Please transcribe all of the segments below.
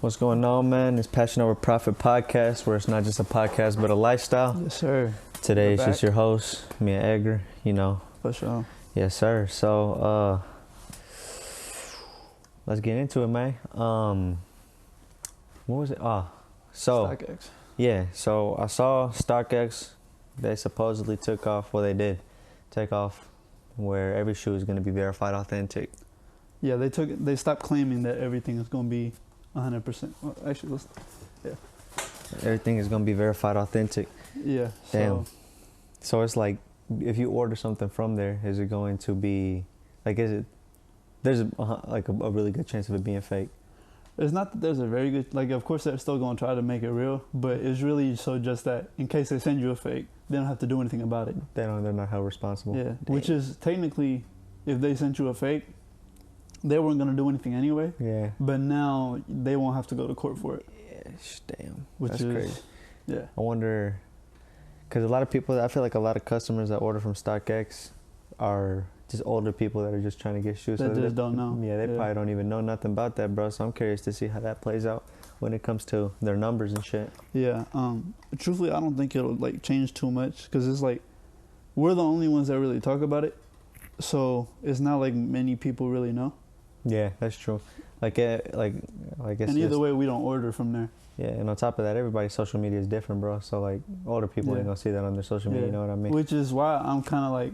What's going on, man? It's Passion Over Profit podcast, where it's not just a podcast, but a lifestyle. Yes, sir. Today it's just your host, me and Edgar, you know. For sure. Yes, sir. So, let's get into it, man. What was it? StockX. Yeah, so I saw StockX, they supposedly took off, well, they did take off, where every shoe is going to be verified authentic. Yeah, they stopped claiming that everything is going to be 100%. Well, actually, Everything is going to be verified authentic. Yeah. Damn. So it's like, if you order something from there, is it going to be, like, there's a really good chance of it being fake? It's not that there's a very good, like, of course they're still going to try to make it real, but it's really so just that in case they send you a fake, they don't have to do anything about it. They're not held responsible. Yeah. Damn. Which is technically, if they sent you a fake, they weren't going to do anything anyway. Yeah. But now they won't have to go to court for it. Yeah, damn. That's crazy. Yeah. I wonder, because a lot of people, I feel like a lot of customers that order from StockX are just older people that are just trying to get shoes. That just don't know. Yeah, they probably don't even know nothing about that, bro. So I'm curious to see how that plays out when it comes to their numbers and shit. Yeah. Truthfully, I don't think it'll like change too much because it's like we're the only ones that really talk about it, so it's not like many people really know. Yeah, that's true. I guess. And either way, we don't order from there. Yeah, and on top of that, everybody's social media is different, bro. So like, older people ain't gonna see that on their social media. You know what I mean? Which is why I'm kind of like,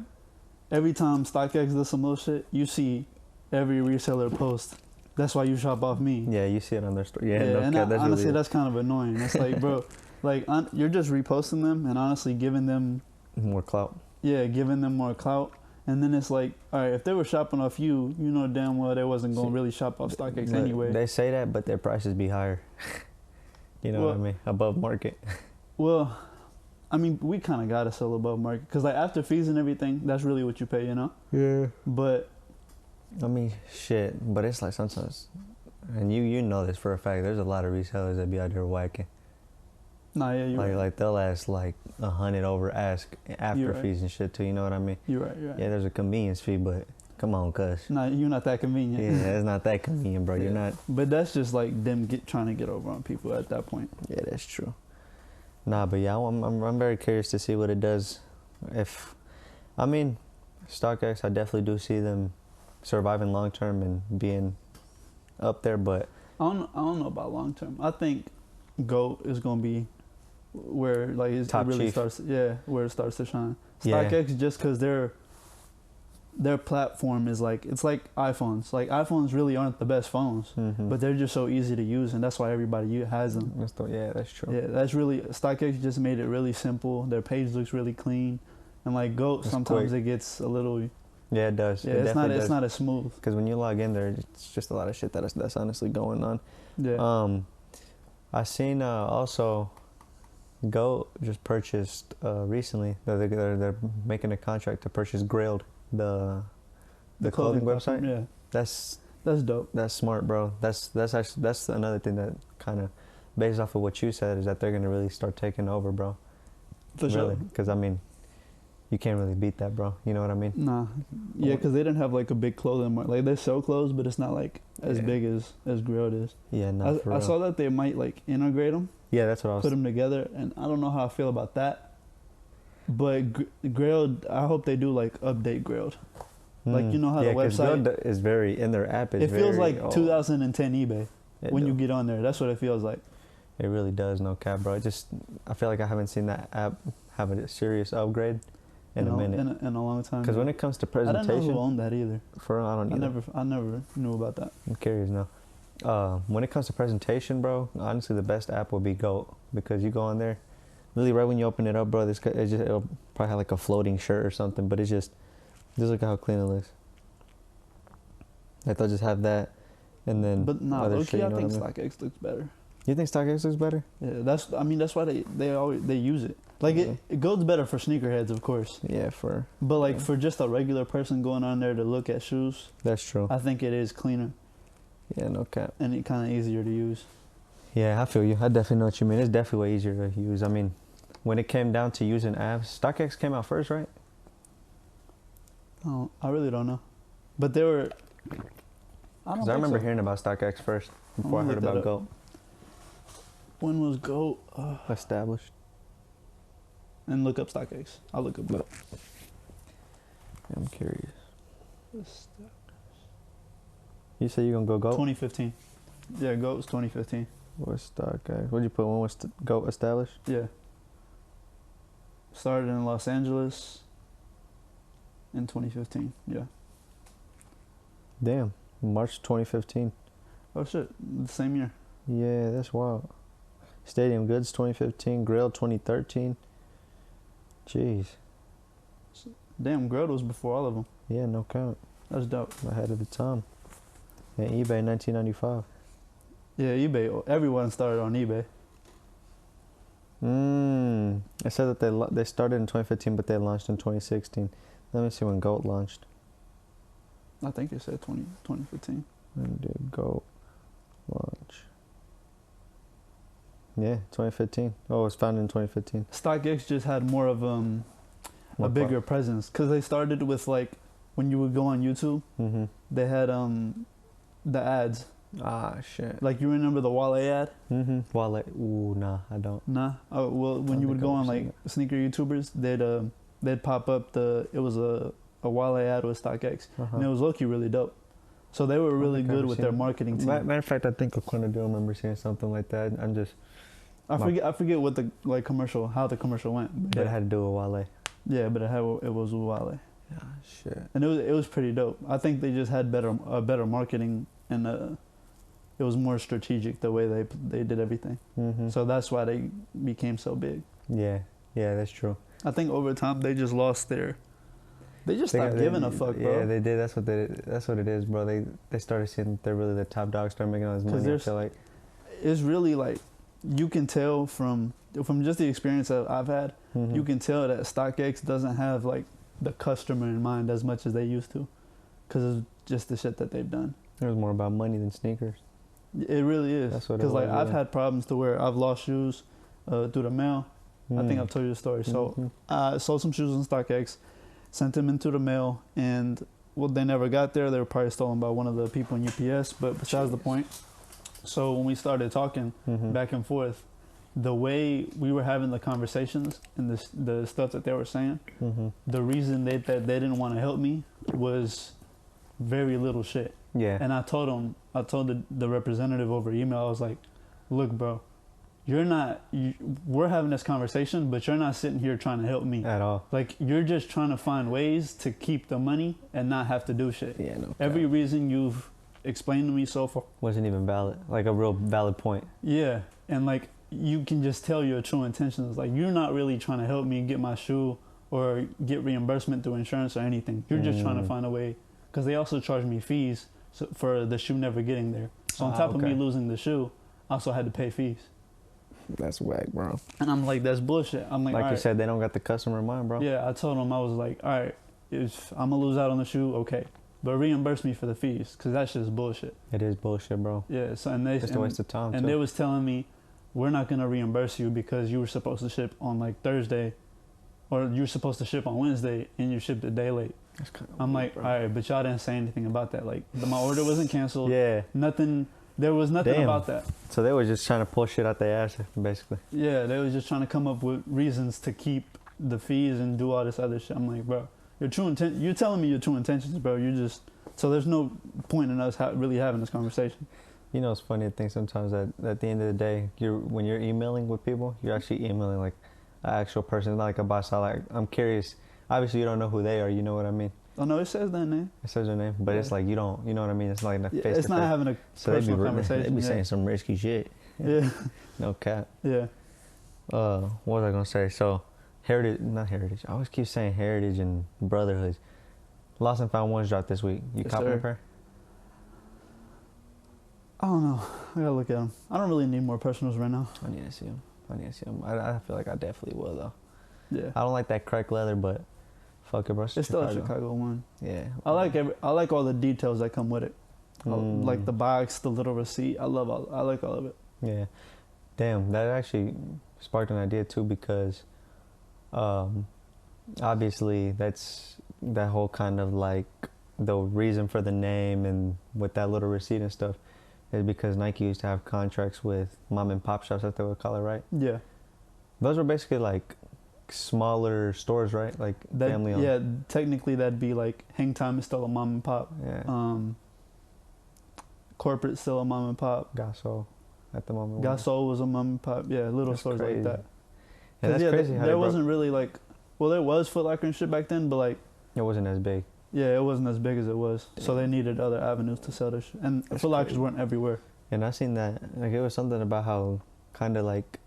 every time StockX does some little shit, you see every reseller post. That's why you shop off me. Yeah, you see it on their story. Yeah, and honestly, that's kind of annoying. It's like, bro, like you're just reposting them and honestly giving them more clout. Yeah, giving them more clout. And then it's like, all right, if they were shopping off you, you know damn well they wasn't going to really shop off StockX anyway. They say that, but their prices be higher. You know what I mean? Above market. Well, I mean, we kind of got to sell above market. Because like after fees and everything, that's really what you pay, you know? Yeah. But I mean, shit. But it's like sometimes, and you know this for a fact, there's a lot of resellers that be out there whacking. Nah, yeah, you're right. Like they'll ask like 100 over ask after fees and shit too. You know what I mean? You're right. Yeah, there's a convenience fee, but come on, cuz. Nah, you're not that convenient. Yeah, it's not that convenient, bro. Yeah. You're not. But that's just like them trying to get over on people at that point. Yeah, that's true. Nah, but yeah, I'm very curious to see what it does. I mean, StockX, I definitely do see them surviving long term and being up there, but I don't know about long term. I think GOAT is gonna be where like it really starts. Yeah, where it starts to shine. StockX just because their platform is like, it's like iPhones. Like iPhones really aren't the best phones, but they're just so easy to use, and that's why everybody has them. That's true. Yeah, that's really, StockX just made it really simple. Their page looks really clean, and like GOAT, sometimes quick. It gets a little. Yeah, it does. Yeah, it's not as smooth. Because when you log in there, it's just a lot of shit that's honestly going on. Yeah. I seen also GOAT just purchased recently. They're making a contract to purchase Grailed, the clothing website. Yeah, that's dope. That's smart, bro. That's another thing that kind of based off of what you said is that they're gonna really start taking over, bro. For sure. Because I mean, you can't really beat that, bro. You know what I mean? Nah. Yeah, because they didn't have like a big clothing market. Like they sell clothes, but it's not like as big as Grailed is. Yeah, no. I saw that they might like integrate them. Yeah, that's what I was. Put them together, and I don't know how I feel about that. But Grailed, I hope they do like update Grailed. Like you know how the website Grailed is very in their app. It feels like 2010 eBay when you get on there. That's what it feels like. It really does, no cap, bro. I feel like I haven't seen that app have a serious upgrade in a minute. In a long time. Because when it comes to presentation, I don't know who owned that either. I never knew about that. I'm curious now. When it comes to presentation, bro, honestly, the best app would be GOAT, because you go on there, literally right when you open it up, bro, it'll probably have like a floating shirt or something, but just look at how clean it looks. Like they'll just have that, and then. But nah, okay, I think StockX looks better. You think StockX looks better? Yeah, that's why they use it. Like it goes better for sneakerheads, of course. Yeah, but like for just a regular person going on there to look at shoes. That's true. I think it is cleaner. Yeah, no cap. And it kind of easier to use. Yeah, I feel you. I definitely know what you mean. It's definitely way easier to use. I mean, when it came down to using apps, StockX came out first, right? Oh, I really don't know. But they were. I remember hearing about StockX first before I heard about GOAT. When was GOAT? Established. And look up StockX. I'll look up GOAT. I'm curious. You say you're gonna go GOAT? 2015. Yeah, GOAT was 2015. What's StockX? What'd you put? When was GOAT established? Yeah. Started in Los Angeles in 2015. Yeah. Damn. March 2015. Oh shit. The same year. Yeah, that's wild. Stadium Goods 2015. Grill 2013. Jeez. Damn, Grilled was before all of them. Yeah, no count. That's dope. Ahead of the time. And eBay 1995. Yeah, eBay. Everyone started on eBay. It said that they started in 2015, but they launched in 2016. Let me see when GOAT launched. I think it said 2015. When did GOAT launch? Yeah, 2015. Oh, it was founded in 2015. StockX just had more of a bigger presence because they started with like when you would go on YouTube, they had the ads. Ah, shit. Like, you remember the Wale ad? Wale. Ooh, nah, I don't. Nah. Oh, well, when you would go on like sneaker YouTubers, they'd pop up it was a Wale ad with StockX, and it was low-key really dope. So they were really good with their marketing team. Matter of fact, I think Aquina do remember seeing something like that. I forget what the how the commercial went. But it had to do with Wale. Yeah, but it was with Wale. Yeah, shit. And it was pretty dope. I think they just had better marketing, and it was more strategic the way they did everything. So that's why they became so big. Yeah, that's true. I think over time they just lost they just stopped giving a fuck, bro. Yeah, they did. That's what it is, bro. They started seeing they're really the top dog, start making all this money. I feel like it's really like you can tell from just the experience that I've had, you can tell that StockX doesn't have like the customer in mind as much as they used to, because it's just the shit that they've done. It was more about money than sneakers. It really is. That's what it was. Because like I've had problems to where I've lost shoes through the mail. I think I've told you the story. So I sold some shoes on StockX, sent them into the mail, and they never got there. They were probably stolen by one of the people in UPS. But besides the point. So when we started talking back and forth, the way we were having the conversations and the stuff that they were saying, the reason that they didn't want to help me was very little shit. Yeah. And I told the representative over email, I was like, look, bro, we're having this conversation, but you're not sitting here trying to help me. At all. Like, you're just trying to find ways to keep the money and not have to do shit. Yeah, no. Every reason you've explained to me so far wasn't even valid. Like a real valid point. Yeah. And like, you can just tell your true intentions. Like, you're not really trying to help me get my shoe or get reimbursement through insurance or anything. You're just trying to find a way, because they also charge me fees for the shoe never getting there. So on top of me losing the shoe, I also had to pay fees. That's whack, bro. And I'm like, that's bullshit. I'm like you said, they don't got the customer in mind, bro. Yeah, I told them, I was like, all right, if I'm gonna lose out on the shoe, okay, but reimburse me for the fees, because that's just bullshit. It is bullshit, bro. Yeah. So just a waste of time. And they was telling me, we're not gonna reimburse you because you were supposed to ship on like Thursday, or you were supposed to ship on Wednesday and you shipped a day late. That's kind of I'm like, all right, but y'all didn't say anything about that. Like, my order wasn't canceled. Yeah. Nothing. There was nothing about that. So they were just trying to pull shit out their ass, basically. Yeah, they was just trying to come up with reasons to keep the fees and do all this other shit. I'm like, bro, you're telling me your true intentions, bro. So there's no point in us really having this conversation. You know, it's funny to think sometimes that at the end of the day, when you're emailing with people, you're actually emailing like an actual person, not like a boss. Like, I'm curious. Obviously, you don't know who they are. You know what I mean? Oh no, it says their name. It says their name, but it's like you don't. You know what I mean? It's like it's not having a personal conversation. They be saying some risky shit. Yeah. No cap. Yeah. What was I gonna say? So, not heritage. I always keep saying heritage and brotherhoods. Lost and Found Ones dropped this week. You copying a pair? I don't know. I gotta look at them. I don't really need more personals right now. I need to see them. I feel like I definitely will though. Yeah. I don't like that cracked leather, but fuck it, bro. It's still a Chicago one. Yeah. I like all the details that come with it. Like the box, the little receipt. I like all of it. Yeah. Damn, that actually sparked an idea too, because obviously that's that whole kind of like the reason for the name, and with that little receipt and stuff is because Nike used to have contracts with mom and pop shops, as they would call it, right? Yeah. Those were basically like smaller stores, right? Like family owned. Yeah, technically that'd be like Hang Time is still a mom and pop. Yeah. Corporate still a mom and pop. Gasol at the moment. Gasol was a mom and pop. Yeah, little stores crazy. like that. Yeah, that's crazy. There wasn't really like, well, there was Foot Locker and shit back then, but like, it wasn't as big. Yeah, it wasn't as big as it was. Yeah. So they needed other avenues to sell this shit. And Foot Lockers weren't everywhere. And I seen that, like, it was something about how kind of like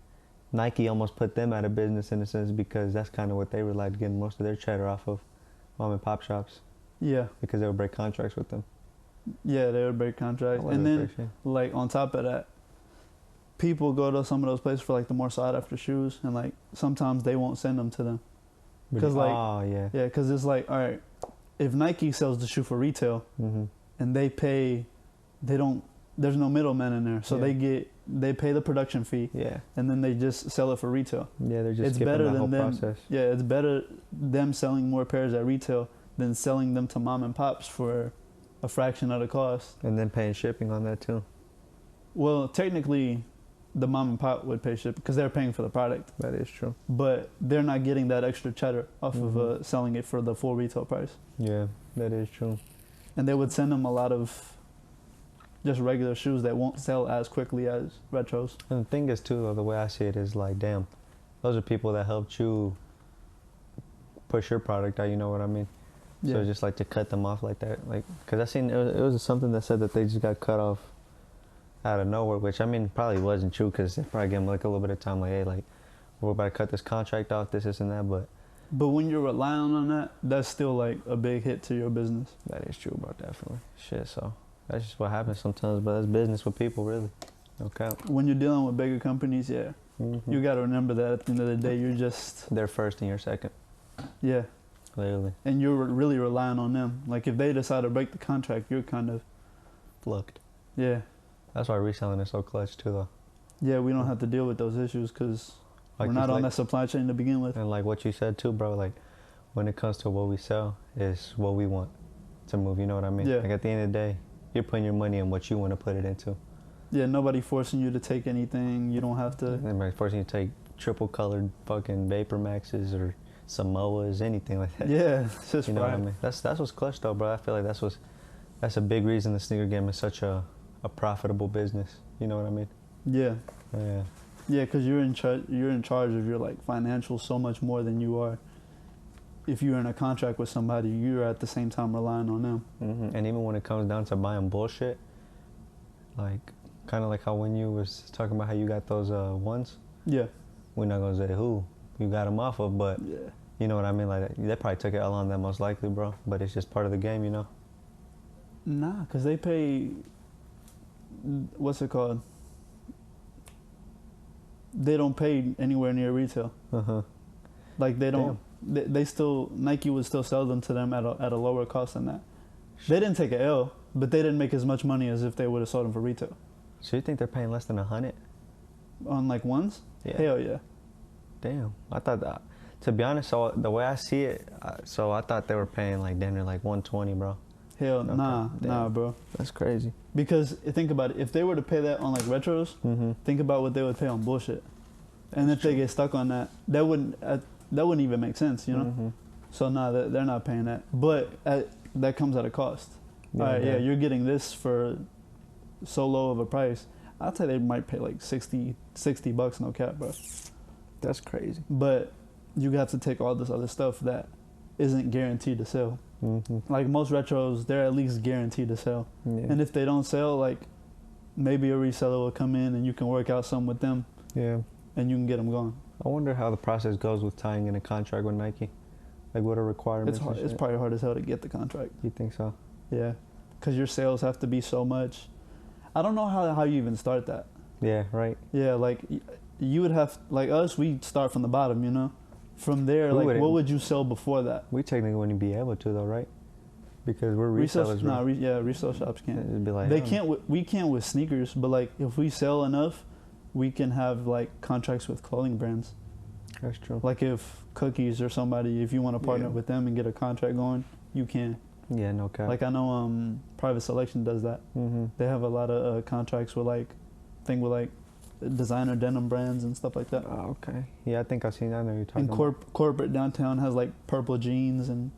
Nike almost put them out of business in a sense, because that's kind of what they relied getting most of their cheddar off of, mom and pop shops. Yeah. Because they would break contracts with them. Yeah, they would break contracts. And then, like, on top of that, people go to some of those places for, like, the more sought-after shoes, and, like, sometimes they won't send them to them. Because, like, yeah, because it's like, all right, if Nike sells the shoe for retail, and they pay, there's no middleman in there, so they pay the production fee, and then they just sell it for retail. Yeah, they're just skipping the whole process. Yeah, it's better them selling more pairs at retail than selling them to mom and pops for a fraction of the cost. And then paying shipping on that too. Well, technically, the mom and pop would pay shipping because they're paying for the product. That is true. But they're not getting that extra cheddar off of selling it for the full retail price. Yeah, that is true. And they would send them a lot of just regular shoes that won't sell as quickly as retros. And the thing is too, the way I see it is like, damn, those are people that helped you push your product out, you know what I mean? Yeah. So just like to cut them off like that, like, because I seen it was something that said that they just got cut off out of nowhere, which I mean probably wasn't true, because they probably gave them like a little bit of time, like, hey, like, we're about to cut this contract off, this and that, but when you're relying on that, that's still like a big hit to your business. That is true, bro, definitely. Shit, so that's just what happens sometimes, but that's business with people, really. Okay. When you're dealing with bigger companies, you got to remember that at the end of the day, you're just... They're first and you're second. Yeah. Literally. And you're really relying on them. Like, if they decide to break the contract, you're kind of... Fucked. Yeah. That's why reselling is so clutch, too, though. Yeah, we don't have to deal with those issues because we're not on that supply chain to begin with. And like what you said, too, bro, like, when it comes to what we sell is what we want to move, you know what I mean? Yeah. Like, at the end of the day, you're putting your money in what you want to put it into. Yeah, nobody forcing you to take anything. You don't have to... Nobody forcing you to take triple colored fucking Vapor Maxes or Samoas, anything like that. Yeah, it's just, you know what I mean? That's what's clutch, though, bro. I feel like that's a big reason the sneaker game is such a profitable business. You know what I mean? Yeah. Yeah. Yeah, because you're in charge of your, like, financials so much more than you are if you're in a contract with somebody. You're at the same time relying on them. And even when it comes down to buying bullshit, like, kind of like how when you was talking about how you got those ones. Yeah. We're not gonna say who you got them off of, but yeah. You know what I mean? Like, they probably took it all on them, most likely, bro. But it's just part of the game, you know? Nah, because they pay... What's it called? They don't pay anywhere near retail. Like, they don't... They still... Nike would still sell them to them at a lower cost than that. They didn't take an L, but they didn't make as much money as if they would have sold them for retail. So you think they're paying less than 100? On, like, ones? Yeah. Hell yeah. Damn. I thought that... To be honest, so the way I see it, so I thought they were paying like dinner like 120, bro. Hell, okay. Nah, bro. That's crazy. Because think about it, if they were to pay that on like retros, think about what they would pay on bullshit, and if they get stuck on that, that wouldn't even make sense, you know. So they're not paying that, but that comes at a cost. Yeah, all right, yeah, you're getting this for so low of a price. I'd say they might pay like $60 no cap, bro. That's crazy. But you have to take all this other stuff that isn't guaranteed to sell. Like most retros, they're at least guaranteed to sell. Yeah. And if they don't sell, like maybe a reseller will come in and you can work out something with them. Yeah. And you can get them going. I wonder how the process goes with tying in a contract with Nike. Like what are requirements? It's hard. It's probably hard as hell to get the contract. You think so? Yeah. Because your sales have to be so much. I don't know how you even start that. Yeah, right. Yeah, like you would have, like us, we start from the bottom, you know? From there, like, what would you sell before that? We technically wouldn't be able to, though, right? Because we're resellers. Resale shops can't. It'd be like, they can't. We can't with sneakers, but like, if we sell enough, we can have like contracts with clothing brands. That's true. Like if Cookies or somebody, if you want to partner with them and get a contract going, you can. Yeah, no cap. Like I know Private Selection does that. They have a lot of contracts with like, designer denim brands and stuff like that. Oh, okay. Yeah, I think I've seen that. I know you're talking about. Corporate Downtown has like purple jeans and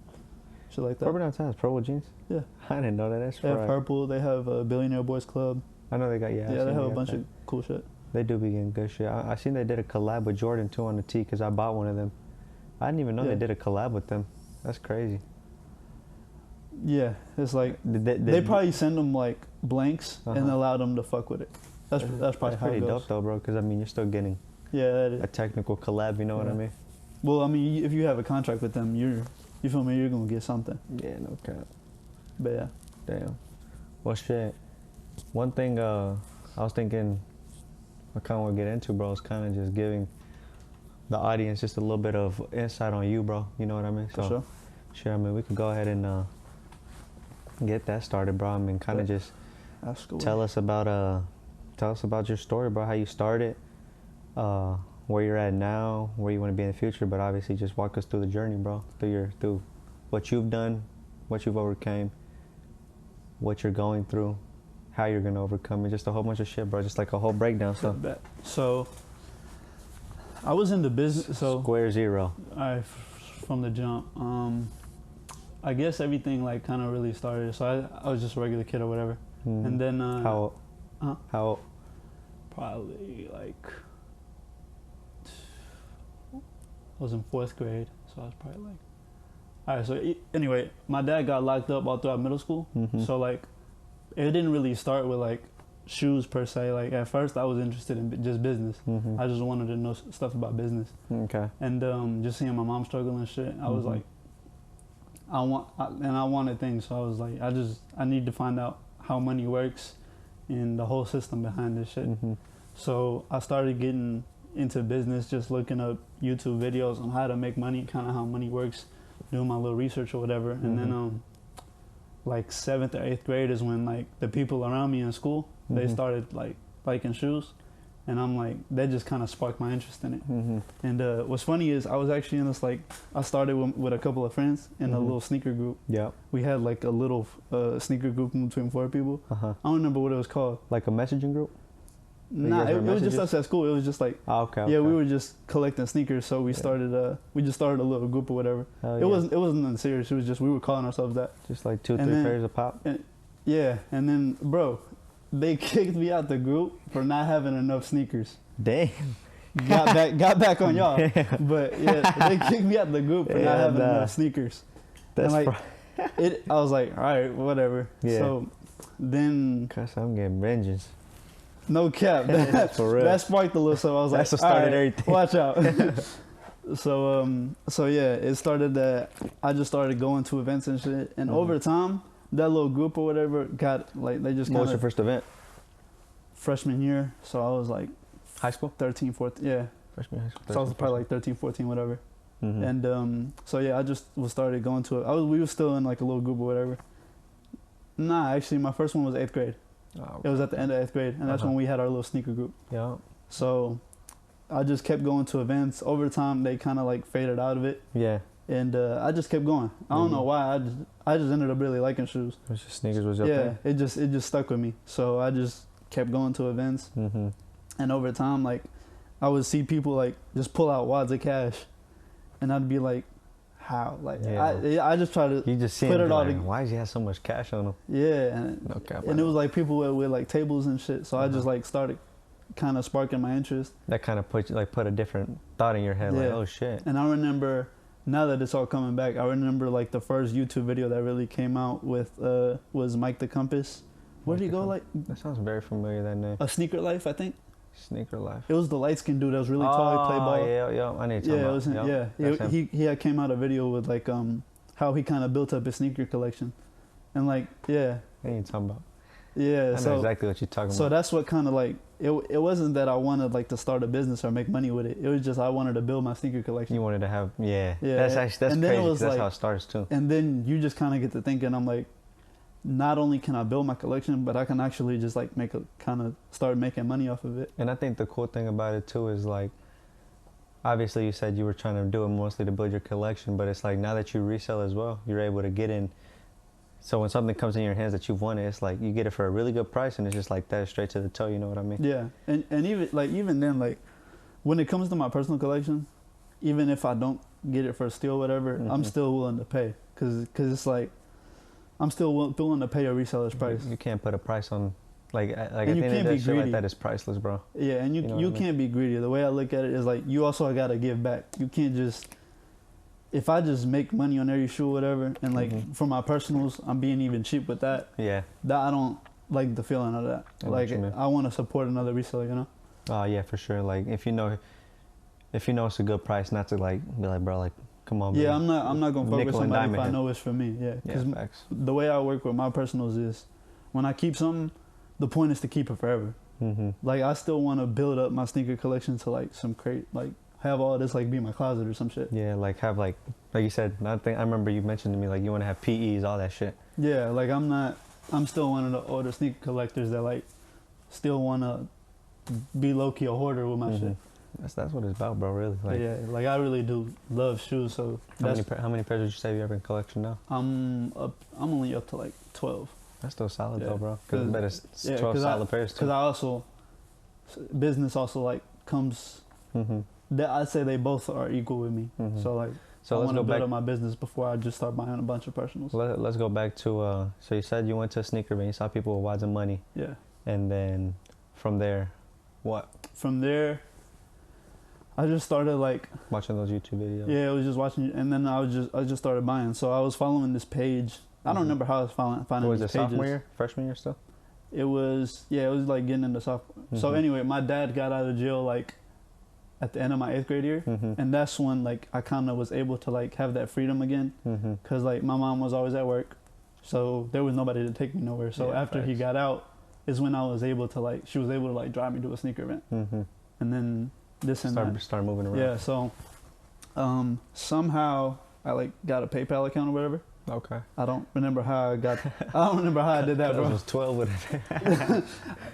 shit like that. Corporate Downtown has purple jeans? Yeah. I didn't know that. That's right. They have purple. They have a Billionaire Boys Club. I know they got, yeah, they have a bunch of cool shit. They do be getting good shit. I seen they did a collab with Jordan too on the tee because I bought one of them. I didn't even know they did a collab with them. That's crazy. Yeah, it's like they probably send them like blanks and allow them to fuck with it. That's probably how it goes. Dope though, bro. Because I mean, you're still getting a technical collab. You know what I mean? Well, I mean, if you have a contract with them, you feel me? You're gonna get something. Yeah, no cap. But yeah. Damn. Well, shit. One thing I was thinking I kind of want to get into, bro, is kind of just giving the audience just a little bit of insight on you, bro. You know what I mean? For sure. Sure. I mean, we could go ahead and get that started, bro. I mean, kind of just tell us about your story, bro. How you started, where you're at now, where you want to be in the future. But obviously, just walk us through the journey, bro. Through what you've done, what you've overcame, what you're going through, how you're gonna overcome it. Just a whole bunch of shit, bro. Just like a whole breakdown stuff. So I was into business. So square zero. From the jump. I guess everything like kind of really started. So I was just a regular kid or whatever. And then how old? How old? Probably like I was in 4th grade, so I was probably like. All right. So anyway, my dad got locked up all throughout middle school. So like, it didn't really start with like shoes per se. Like at first, I was interested in just business. I just wanted to know stuff about business. Okay. And just seeing my mom struggle and shit, I was like, I wanted things. So I was like, I need to find out how money works and the whole system behind this shit. So I started getting into business, just looking up YouTube videos on how to make money, kind of how money works, doing my little research or whatever. And then like 7th or 8th grade is when like the people around me in school, they started like liking shoes. And I'm like, that just kind of sparked my interest in it. And what's funny is I was actually in this, like, I started with a couple of friends in a little sneaker group. Yeah. We had like a little sneaker group between 4 people. I don't remember what it was called. Like a messaging group? Nah, it was just us at school. It was just like, yeah, we were just collecting sneakers. So we started, we just started a little group or whatever. It wasn't nothing serious. It was just, we were calling ourselves that. Just like 2 or 3 pairs of pop? And then, bro, they kicked me out the group for not having enough sneakers. Damn. Got back on y'all. But yeah, they kicked me out the group for not having enough sneakers. That's and like, I was like, all right, whatever. Yeah. So then, cause I'm getting vengeance. No cap. For real. That sparked a little. So I was like, that's what started everything. Watch out. So yeah, it started that I just started going to events and shit, and over time, that little group or whatever got like they just. What was your first event? Freshman year, so I was like. High school? 13, 14, yeah. Freshman high school. 13, so I was probably like 13, 14, whatever. And so yeah, I just started going to it. We were still in like a little group or whatever. Nah, actually, my first one was 8th grade. Oh, it was at the end of 8th grade, and that's when we had our little sneaker group. Yeah. So I just kept going to events. Over time, they kind of like faded out of it. Yeah. And I just kept going. I don't know why. I just ended up really liking shoes. It was just sneakers was your thing? It just stuck with me. So I just kept going to events. And over time, like, I would see people like just pull out wads of cash, and I'd be like, "How?" Like, I just try to put it all together. Why does he have so much cash on him? Yeah, and it was like people with like tables and shit. So I just like started kind of sparking my interest. That kind of put a different thought in your head, like, oh shit. And I remember, now that it's all coming back, I remember like the first YouTube video that really came out with was Mike the Compass. Where did he go? Like, that sounds very familiar. That name. A Sneaker Life, I think. Sneaker Life. It was the light skinned dude that was really tall. He played ball. Yeah. I need to talk about. He had came out a video with like how he kind of built up his sneaker collection, and like I need to talk about. Yeah, I know exactly what you're talking about. So that's what kind of like it wasn't that I wanted like to start a business or make money with it. It was just I wanted to build my sneaker collection. You wanted to have That's crazy. That's like, how it starts too. And then you just kind of get to thinking, I'm like, not only can I build my collection, but I can actually just like start making money off of it. And I think the cool thing about it too is like, obviously you said you were trying to do it mostly to build your collection, but it's like now that you resell as well, you're able to get in So when something comes in your hands that you've wanted, it's like you get it for a really good price, and it's just like that, straight to the toe. You know what I mean? Yeah, and even then, like when it comes to my personal collection, even if I don't get it for steal, whatever, I'm still willing to pay, cause it's like I'm still willing to pay a reseller's price. You can't put a price on, like at the you end can't of the be day, shit greedy. like that is priceless, bro. Yeah, and you can't be greedy. The way I look at it is like you also gotta give back. You can't just, if I just make money on every shoe, whatever, and like for my personals, I'm being even cheap with that. Yeah. That I don't like the feeling of that. Like I want to support another reseller, you know. Oh yeah, for sure. Like if you know it's a good price, not to like be like, bro, like come on. Yeah, man. I'm not gonna fuck with somebody if I know it's for me. Yeah, because the way I work with my personals is when I keep something, the point is to keep it forever. Like I still want to build up my sneaker collection to like some crate, like have all this like be my closet or some shit. Yeah, like have like you said. I remember you mentioned to me like you want to have PEs, all that shit. Yeah, like I'm still one of the older sneaker collectors that like still want to be low key a hoarder with my shit. That's what it's about, bro. Really. Like, yeah, like I really do love shoes. So how many pairs would you say you have in collection now? I'm only up to like 12. That's still solid though, bro. Because I bet it's 12 solid pairs too. Because I also business also like comes. I'd say they both are equal with me. So like I want to build up my business before I just start buying a bunch of personals. Let's go back to so you said you went to a sneaker van, you saw people with wads of money. Yeah. And then from there, what? From there, I just started like watching those YouTube videos. Yeah, I was just watching, and then I just started buying. So I was following this page. I don't remember how I was finding was these it pages. Sophomore year, freshman year still? It was like getting into sophomore. So anyway, my dad got out of jail like at the end of my 8th grade year, and that's when like I kind of was able to like have that freedom again, because like my mom was always at work, so there was nobody to take me nowhere. So after he got out, is when I was able to like she was able to like drive me to a sneaker event, and then start moving around. Yeah, so somehow I like got a PayPal account or whatever. Okay. I don't remember how I did that, bro. I was 12 with it.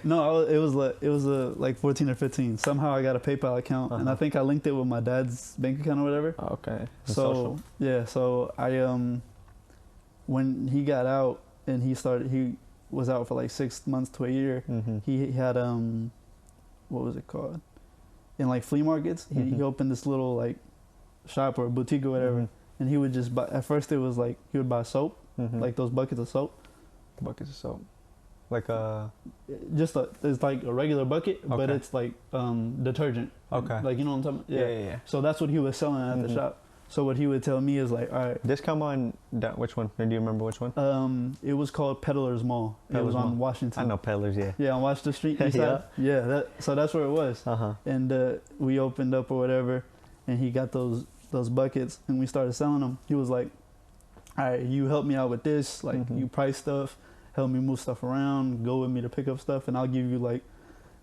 No, it was like 14 or 15. Somehow I got a PayPal account, and I think I linked it with my dad's bank account or whatever. Okay. So so I when he got out and he was out for like 6 months to a year. He had what was it called? In like flea markets, he opened this little like shop or boutique or whatever. And he would just buy, at first it was like, he would buy soap, like those buckets of soap. Buckets of soap? Like it's like a regular bucket, but it's like detergent. Okay. Like, you know what I'm talking about? Yeah. So that's what he was selling at the shop. So what he would tell me is like, all right. This come on, which one? Do you remember which one? It was called Peddler's Mall. It was on Washington. I know Peddler's, yeah. Yeah, on Washington Street. So that's where it was. And we opened up or whatever, and he got those buckets, and we started selling them. He was like, all right, you help me out with this, like you price stuff, help me move stuff around, go with me to pick up stuff, and I'll give you like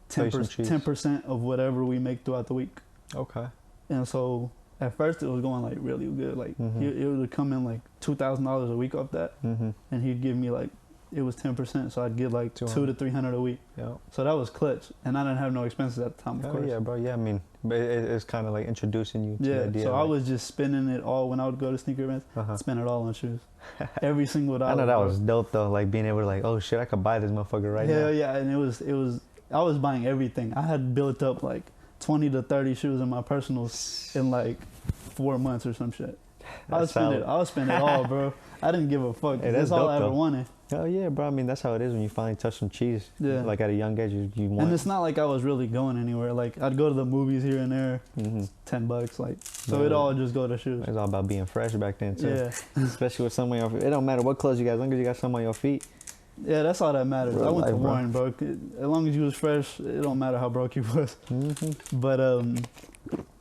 10% of whatever we make throughout the week. Okay. And so at first it was going like really good, like it would come in like $2,000 a week off that, and he'd give me like, it was 10%, so I'd get like $200 to $300 a week. Yeah. So that was clutch, and I didn't have no expenses at the time, of course. Yeah, bro. Yeah, I mean, it's kind of like introducing you to the idea. So I was just spending it all when I would go to sneaker events. Spend it all on shoes, every single dollar. I know that was dope though, like being able to like, oh shit, I could buy this motherfucker right now. Hell yeah, and it was. I was buying everything. I had built up like 20 to 30 shoes in my personals in like 4 months or some shit. I would spend it all, bro. I didn't give a fuck. Hey, that's all I ever wanted. Oh yeah, bro. I mean, that's how it is when you finally touch some cheese. Yeah. Like at a young age, you want. And it's not like I was really going anywhere. Like I'd go to the movies here and there, $10. Like so, it all just go to shoes. It's all about being fresh back then too. Yeah. Especially with some on your feet. It don't matter what clothes you got, as long as you got some on your feet. Yeah, that's all that matters. I went to Warren, bro. As long as you was fresh, it don't matter how broke you was. But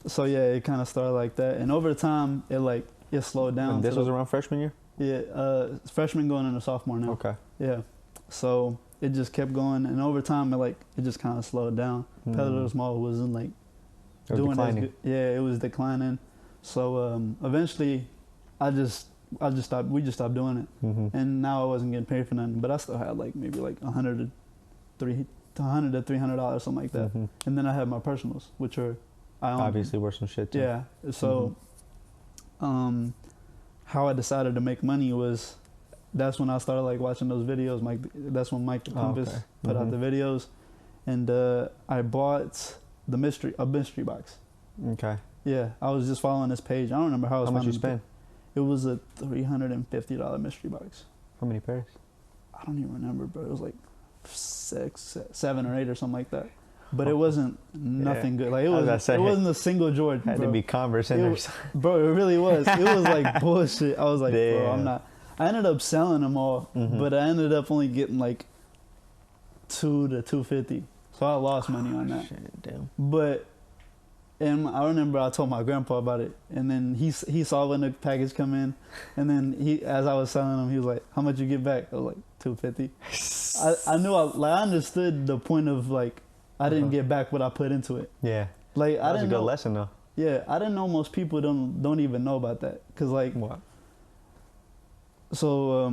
so yeah, it kind of started like that, and over time, it slowed down. And this was around freshman year. Yeah, freshman going into sophomore now. Okay. Yeah, so it just kept going, and over time, it just kind of slowed down. Peddler's Mall wasn't like doing as good. Yeah, it was declining. So eventually, we just stopped doing it, and now I wasn't getting paid for nothing. But I still had like maybe like $100 to $300, something like that. And then I had my personals, which are obviously worth some shit too. Yeah. So, how I decided to make money was that's when I started like watching those videos. That's when Mike the Compass put out the videos, and I bought a mystery box. Okay. Yeah, I was just following this page. I don't remember how I was. How much you spent? It was a $350 mystery box. How many pairs? I don't even remember, but it was like 6, 7, or 8 or something like that. But it wasn't nothing good. Like it wasn't a single Jordan. Had to be Converse in there. Bro, it really was. It was like bullshit. I was like, bro, I'm not. I ended up selling them all, but I ended up only getting like $200 to $250. So I lost money on that. Shit, damn. But and I remember I told my grandpa about it, and then he saw when the package come in, and then as I was selling them, he was like, "How much you get back?" I was like, $250. I knew I understood the point of like I didn't get back what I put into it. Yeah. Like that was a good lesson though. Yeah, I didn't know most people don't even know about that, cause like what? So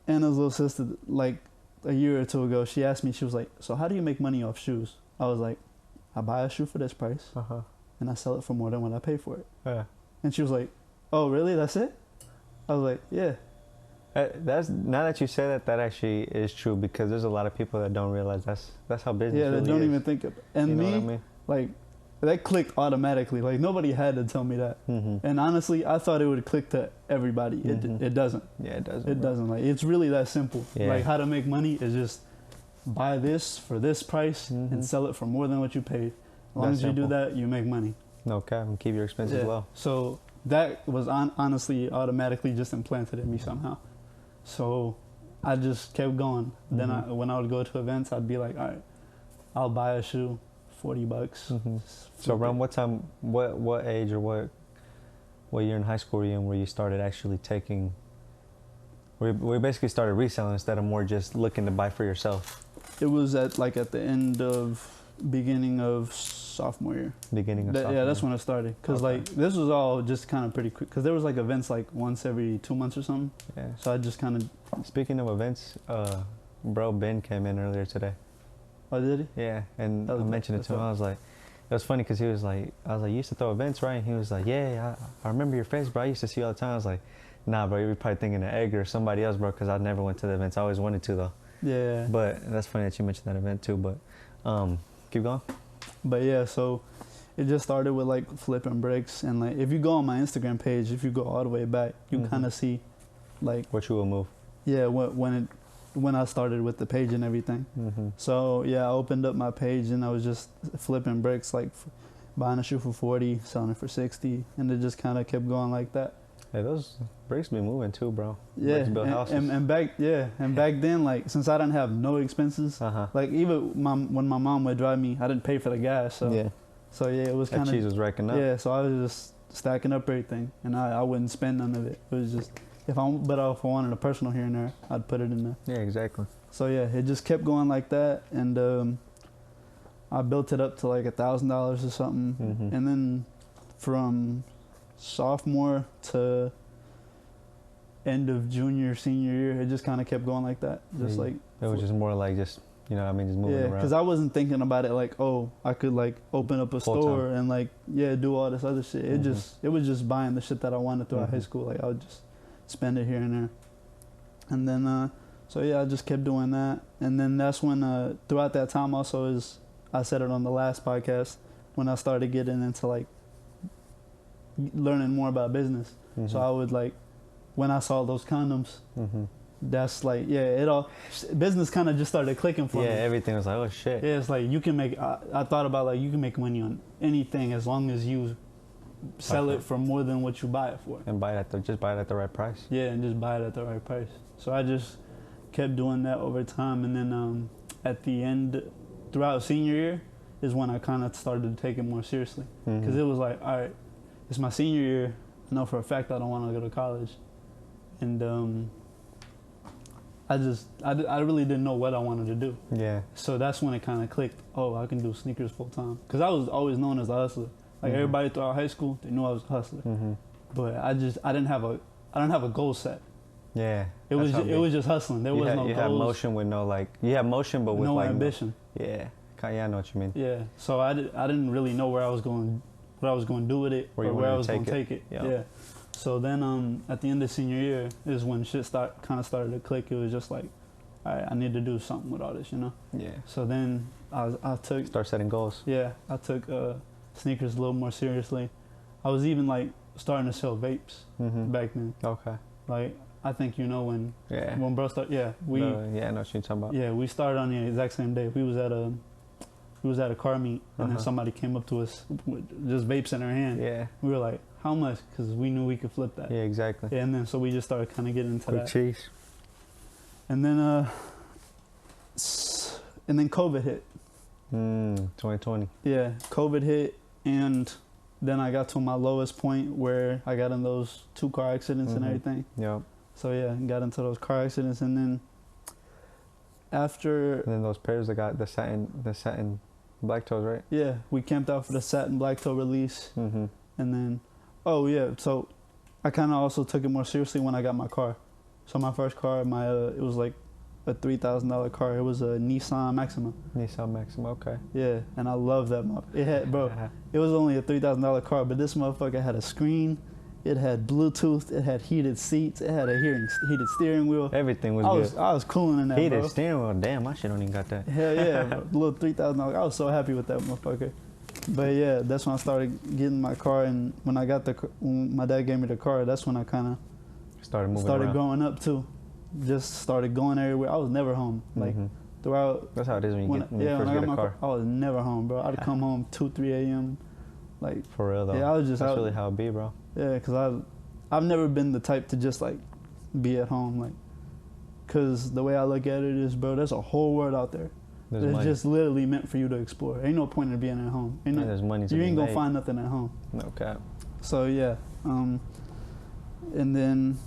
Anna's little sister, like a year or two ago, she asked me, she was like, "So how do you make money off shoes?" I was like, "I buy a shoe for this price, and I sell it for more than what I pay for it." Yeah. And she was like, "Oh, really? That's it?" I was like, "Yeah." That's now that you say that actually is true, because there's a lot of people that don't realize that's how business. Yeah, really they don't is. even think of it. And you know me, what I mean? like, that clicked automatically. Like nobody had to tell me that. And honestly, I thought it would click to everybody. It doesn't. Yeah, it doesn't. It doesn't. Like it's really that simple. Yeah. Like how to make money is just buy this for this price and sell it for more than what you paid. As long as you do that, you make money. No cap, and keep your expenses low. So that was honestly automatically just implanted in me somehow. So I just kept going. Then when I would go to events, I'd be like, all right, I'll buy a shoe, $40. So around what time, what age or what year in high school were you in where you started actually taking, where you basically started reselling instead of more just looking to buy for yourself? It was at the beginning of sophomore year. Beginning of sophomore year. Yeah, that's when it started. Because like this was all just kind of pretty quick. Because there was like events like once every 2 months or something. Yeah. So I just kind of. Speaking of events, bro Ben came in earlier today. Oh, did he? Yeah, and I mentioned it to him. I was like, it was funny because he was like, I was like, you used to throw events, right? And he was like, yeah, I remember your face, bro. I used to see you all the time. I was like, nah, bro, you're probably thinking of Edgar or somebody else, bro, because I never went to the events. I always wanted to though. Yeah. But that's funny that you mentioned that event too. But keep going. But yeah, so it just started with like flipping bricks, and like if you go on my Instagram page, if you go all the way back, you kind of see like what you will move. Yeah, when I started with the page and everything. So yeah, I opened up my page and I was just flipping bricks, like buying a shoe for 40, selling it for 60, and it just kind of kept going like that. Hey, those bricks be moving too, bro. Yeah, build houses. and back then, like since I didn't have no expenses, like even when my mom would drive me, I didn't pay for the gas, so it was kind of, that cheese was racking up. Yeah, so I was just stacking up everything, and I wouldn't spend none of it. It was just if I wanted a personal here and there, I'd put it in there. Yeah, exactly. So yeah, it just kept going like that, and I built it up to like $1,000 or something, and then from sophomore to end of senior year, it just kind of kept going like that. Just like it was just more like just you know, I mean, just moving around. Because I wasn't thinking about it like, oh, I could like open up a store and like do all this other shit. It was just buying the shit that I wanted throughout high school. Like I would just spend it here and there, and then so yeah, I just kept doing that, and then that's when throughout that time also is I said it on the last podcast when I started getting into like learning more about business. So I would like when I saw those condoms, that's like business kind of just started clicking for me. Yeah, everything was like, oh shit. Yeah, it's like you can make. I thought about like you can make money on anything as long as you sell it for more than what you buy it for. And just buy it at the right price. Yeah, and just buy it at the right price. So I just kept doing that over time, and then at the end, throughout senior year, is when I kind of started to take it more seriously. Because it was like, all right, it's my senior year. I know for a fact I don't want to go to college, and I really didn't know what I wanted to do. Yeah. So that's when it kind of clicked. Oh, I can do sneakers full time. Because I was always known as a hustler. Like everybody throughout high school, they knew I was a hustler. But I didn't have a goal set. Yeah. It was just hustling. There was no goals. You have motion with no like. You have motion, but with no like ambition. Yeah. Yeah, I know what you mean. Yeah. So I didn't really know where I was going, what I was going to do with it, or where I was going to take it. Yeah. So then at the end of senior year is when shit kind of started to click. It was just like, all right, I need to do something with all this, you know? Yeah. So then I took... Start setting goals. Yeah, I took sneakers a little more seriously. I was even like starting to sell vapes back then. Okay. Like, I think you know when bro started, I know what you're talking about. Yeah, we started on the exact same day. We was at a car meet, and then somebody came up to us with just vapes in their hand. Yeah. We were like, how much? Because we knew we could flip that. Yeah, exactly. Yeah, and then so we just started kind of getting into Quick that. cheese. And then COVID hit. 2020. Yeah, COVID hit, and then I got to my lowest point where I got in those 2 car accidents and everything. Yep. So yeah, got into those car accidents, and then after... And then those pairs that got the satin black toes, right? Yeah, we camped out for the satin black toe release. And then, so I kind of also took it more seriously when I got my car. So my first car, it was like a $3,000 car. It was a Nissan Maxima. Nissan Maxima, okay. Yeah, and I love that. It had, it was only a $3,000 car, but this motherfucker had a screen. It had Bluetooth. It had heated seats. It had a heated steering wheel. Everything was good. I was cooling in that, heated bro. steering wheel. Damn, my shit don't even got that. Hell yeah, bro. Little $3,000. I was so happy with that motherfucker. But yeah, that's when I started getting my car, and when my dad gave me the car, that's when I kind of started growing up too. Just started going everywhere. I was never home. Like throughout. That's how it is when you first get a car. I was never home, bro. I'd come home 2, 3 a.m. Like for real though. Yeah, I was just. That's really how it be, bro. Yeah, cause I've never been the type to just like be at home, like, cause the way I look at it is, bro, there's a whole world out there. It's just literally meant for you to explore. Ain't no point in being at home. There's money to you be ain't gonna made. find nothing at home. No cap. So yeah, and then,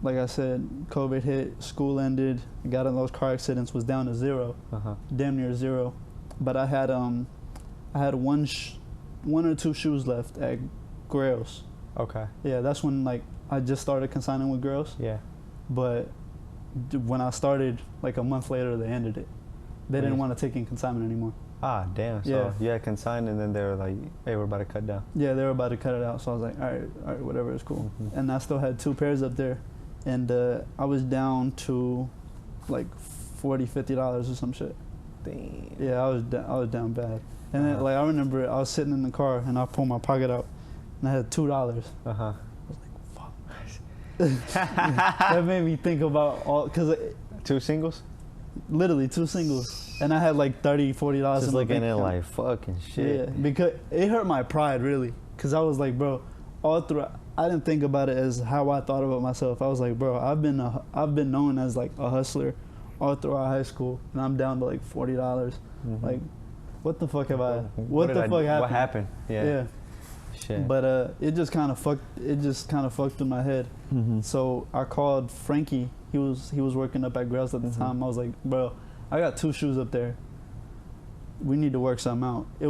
like I said, COVID hit, school ended, got in those car accidents, was down to 0, damn near 0. But I had one or 2 shoes left at Grails. Okay. Yeah, that's when like I just started consigning with Grails. Yeah. But when I started, like a month later, they ended it. They didn't want to take in consignment anymore. Ah, damn. So you had consigned, and then they were like, hey, we're about to cut down. Yeah, they were about to cut it out. So I was like, all right, whatever, it's cool. And I still had 2 pairs up there, and I was down to like $40, $50 or some shit. Damn. Yeah, I was down bad. And then, like, I remember I was sitting in the car, and I pulled my pocket out, and I had $2. I was like, fuck. That made me think about all, cause 2 singles. Literally 2 singles, and I had like $30, $40. Just looking at it like fucking shit. Yeah, because it hurt my pride really, cause I was like, bro, all through I didn't think about it as how I thought about myself. I was like, bro, I've been known as like a hustler all throughout high school, and I'm down to like $40. Like, what the fuck have I? What the fuck happened? What happened? Yeah. Shit. But it just kind of fucked. It just kind of fucked in my head. So I called Frankie. He was working up at Grails at the time. I was like, bro, I got 2 shoes up there. We need to work something out. It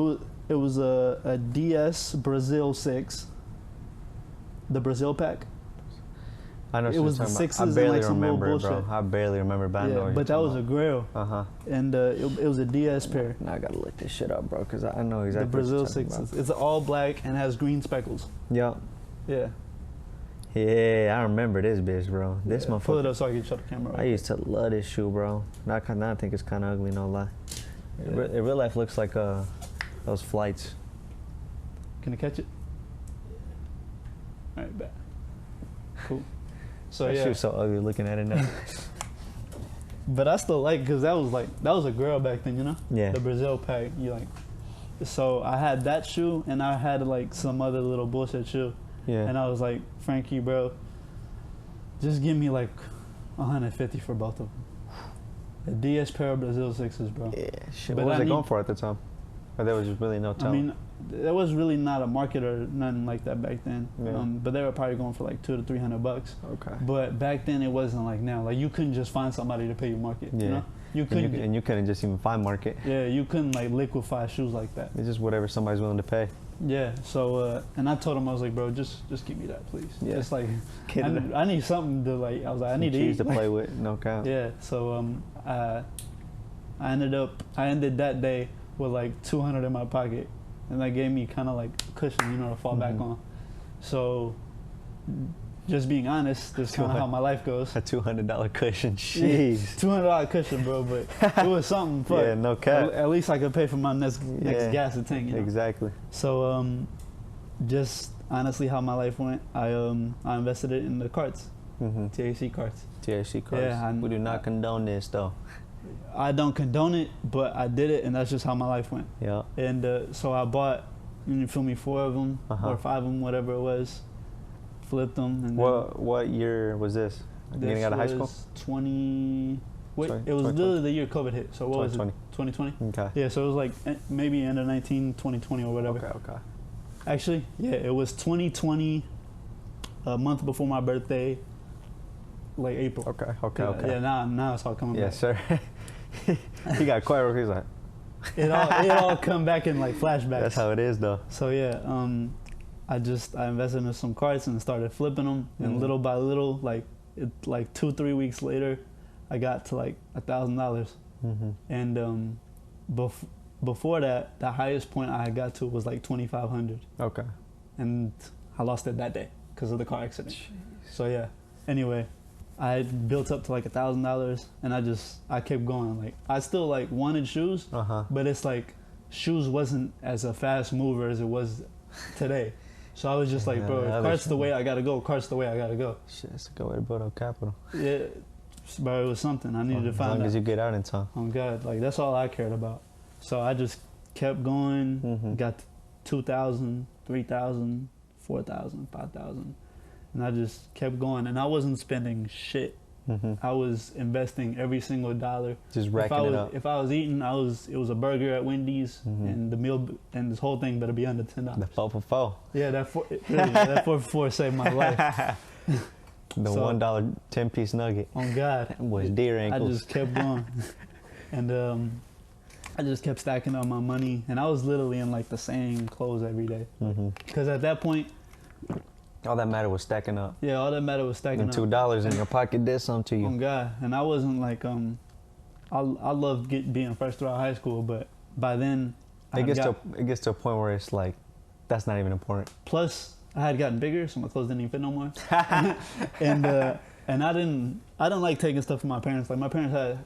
was a DS Brazil 6. The Brazil pack. I know. It was the 6s. I barely and like remember, bro. I barely remember. Yeah, but that was a Grail. And it was a DS pair. Now I gotta look this shit up, bro, because I know exactly. The Brazil 6s. It's all black and has green speckles. Yep. Yeah. Yeah, I remember this bitch, bro. This motherfucker. Pull it up so I can shut the camera off. I used to love this shoe, bro. Now I think it's kind of ugly, no lie. Yeah. In real life, looks like those flights. Can I catch it? All right, bet. Cool. So that shoe's so ugly looking at it now. But I still like, because that was a girl back then, you know? Yeah. The Brazil pack, so I had that shoe, and I had like some other little bullshit shoe. Yeah. And I was like, Frankie, bro, just give me like 150 for both of them. A DS pair of Brazil 6s, bro. Yeah, shit. What was it going for at the time? Or there was just really no telling? I mean, there was really not a market or nothing like that back then. Yeah. But they were probably going for like $200 to $300. Okay. But back then it wasn't like now. Like, you couldn't just find somebody to pay your market. Yeah. You know? And you couldn't just even find market. Yeah, you couldn't like liquefy shoes like that. It's just whatever somebody's willing to pay. Yeah. So and I told him, I was like, bro, just give me that, please. Yeah. Just like I need something to like. I was like, I need to eat. To play with, no count. Yeah. So I ended that day with like 200 in my pocket, and that gave me kind of like cushion, to fall back on. So just being honest, that's kind of how my life goes. A $200 cushion, jeez. $200 cushion, bro, but it was something. Fuck. Yeah, no cap. At least I could pay for my next gas tank. You know? Exactly. So, just honestly, how my life went, I invested it in the carts, THC carts. THC carts. Yeah, we do not condone this though. I don't condone it, but I did it, and that's just how my life went. Yeah. And so I bought, you feel me, 4 of them or 5 of them, whatever it was. Flipped them. And what year was this? Getting out of high school? 20. Wait, it was literally the year COVID hit. So what was it? 2020. Okay. Yeah, so it was like maybe end of 2020 or whatever. Okay. Actually, yeah, it was 2020, a month before my birthday, like April. Okay. Yeah, now it's all coming back. Yes, sir. He got quiet. He's like, it all come back in like flashbacks. That's how it is, though. So yeah, I invested in some carts and started flipping them, and little by little, like 2-3 weeks later, I got to like $1,000. And before that, the highest point I got to was like 2,500. Okay. And I lost it that day because of the car accident. Jeez. So yeah. Anyway, I built up to like $1,000, and I kept going. Like I still like wanted shoes, but it's like shoes wasn't as a fast mover as it was today. So I was just like, bro, cart's the way I gotta go. Cart's the way I gotta go. Shit, that's a good way to build up capital. Yeah, but it was something I needed to find out. As long as you get out in time. Oh God, like that's all I cared about. So I just kept going, got 2,000, 3,000, 4,000, 5,000, and I just kept going. And I wasn't spending shit. I was investing every single dollar. Just racking it up. If I was eating, it was a burger at Wendy's, and the meal and this whole thing better be under $10. The 4 for 4. Yeah, that 4 for 4 saved my life. The $1 10-piece nugget. Oh God, that was deer ankles. I just kept going, and I just kept stacking up my money, and I was literally in like the same clothes every day. Because at that point, all that mattered was stacking up. Yeah, all that mattered was stacking up. And $2 in your pocket did something to you. Oh God, and I wasn't like I loved being first throughout high school, but by then it gets to a point where it's like that's not even important. Plus, I had gotten bigger, so my clothes didn't even fit no more. and I didn't like taking stuff from my parents. Like my parents had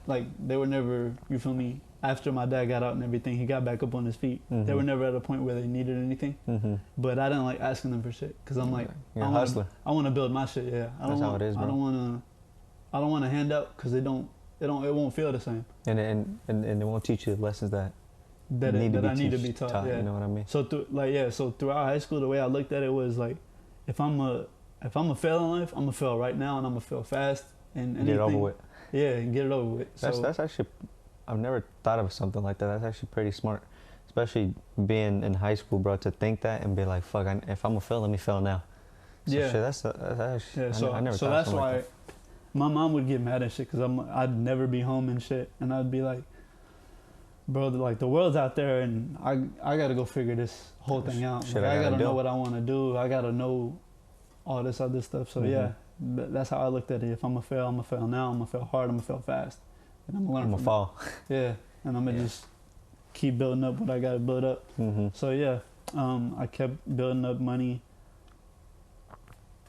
they were never, you feel me, after my dad got out and everything, he got back up on his feet. They were never at a point where they needed anything. But I didn't like asking them for shit because I'm like, you're a hustler. I want to build my shit. Yeah, that's how it is, bro. I don't want to hand out because it won't feel the same. And it won't teach you the lessons that I need to be taught. Yeah. You know what I mean? So so throughout high school, the way I looked at it was like, if I'm a fail in life, I'm gonna fail right now, and I'm gonna fail fast and anything. Get it over with. Yeah, and get it over with. That's actually, I've never thought of something like that. That's actually pretty smart, especially being in high school, bro. To think that and be like, fuck, if I'm gonna fail, let me fail now. So yeah. Shit, that's actually. Yeah. So I never so thought that's of why like that. My mom would get mad at shit because I'd never be home and shit, and I'd be like, bro, like the world's out there, and I gotta go figure this whole thing out. Like, I gotta know what I want to do. I gotta know all this other stuff. So yeah, that's how I looked at it. If I'm gonna fail, I'm gonna fail now. I'm gonna fail hard. I'm gonna fail fast, and I'm gonna learn. I'm gonna fall. Yeah, and I'm gonna just keep building up what I gotta build up. So yeah, I kept building up money.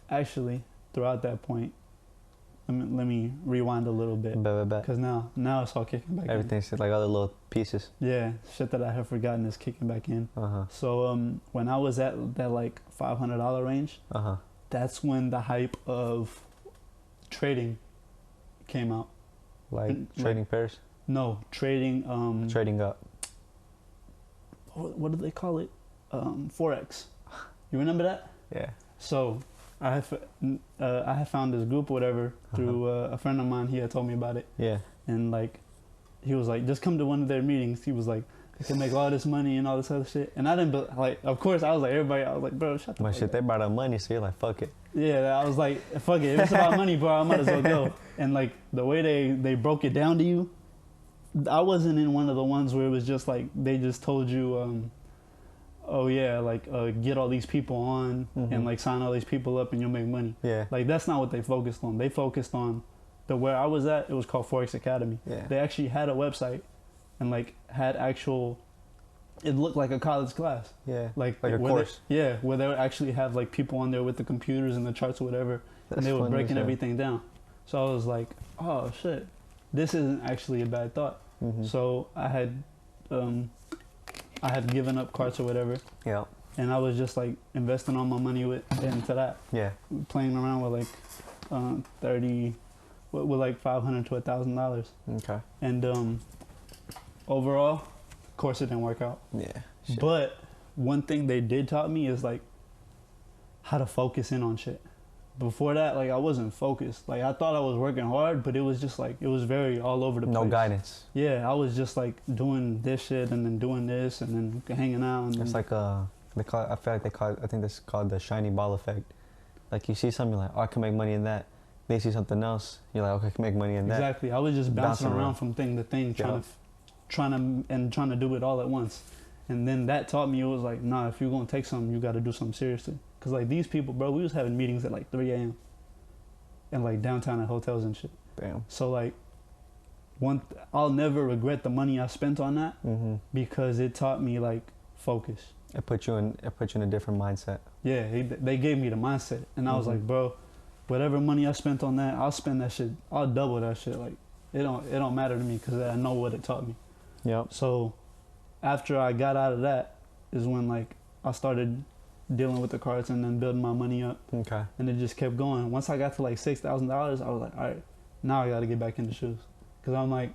Actually, throughout that point, let me rewind a little bit. Because now it's all kicking back in. Everything's like other little pieces. Yeah, shit that I have forgotten is kicking back in. So when I was at that like $500 range, that's when the hype of trading came out. Like trading pairs? No, trading. Trading up. What do they call it? Forex. You remember that? Yeah. So I have found this group or whatever through a friend of mine. He had told me about it. Yeah. And like, he was like, just come to one of their meetings. He was like, you can make all this money and all this other shit. And I didn't, like, of course, I was like, everybody, I was like, bro, shut the fuck up. They brought up money, so you're like, fuck it. Yeah, I was like, fuck it. If it's about money, bro, I might as well go. And like, the way they broke it down to you, I wasn't in one of the ones where it was just like, they just told you, oh yeah, like get all these people on and like sign all these people up and you'll make money. Yeah. Like that's not what they focused on. They focused on where I was at. It was called Forex Academy. Yeah. They actually had a website and like had actual it looked like a college class. Yeah. Like a course. Where they would actually have like people on there with the computers and the charts or whatever, and they were breaking everything down. So I was like, oh shit, this isn't actually a bad thought. Mm-hmm. So I had given up carts or whatever. Yeah. And I was just like investing all my money into that. Yeah. Playing around with like 30, with like $500 to $1,000. Okay. And overall, of course, it didn't work out. Yeah. Shit. But one thing they did taught me is like how to focus in on shit. Before that, like I wasn't focused. Like I thought I was working hard, but it was just like it was very all over the place. No guidance. Yeah, I was just like doing this shit and then doing this and then hanging out. And it's like I feel like I think this is called the shiny ball effect. Like you see something, you're like, oh, I can make money in that. They see something else, you're like, okay, I can make money in that. Exactly. I was just bouncing around from thing to thing, trying to do it all at once. And then that taught me, it was like, nah, if you're gonna take something, you got to do something seriously. Cause like these people, bro, we was having meetings at like 3 a.m. and like downtown at hotels and shit. Damn. So like, I'll never regret the money I spent on that because it taught me like focus. It put you in a different mindset. Yeah, they gave me the mindset, and I was like, bro, whatever money I spent on that, I'll spend that shit. I'll double that shit. Like, it don't matter to me because I know what it taught me. Yep. So, after I got out of that, is when like I started dealing with the cards and then building my money up. Okay. And it just kept going. Once I got to like $6,000, I was like, all right, now I got to get back into shoes, because I'm like,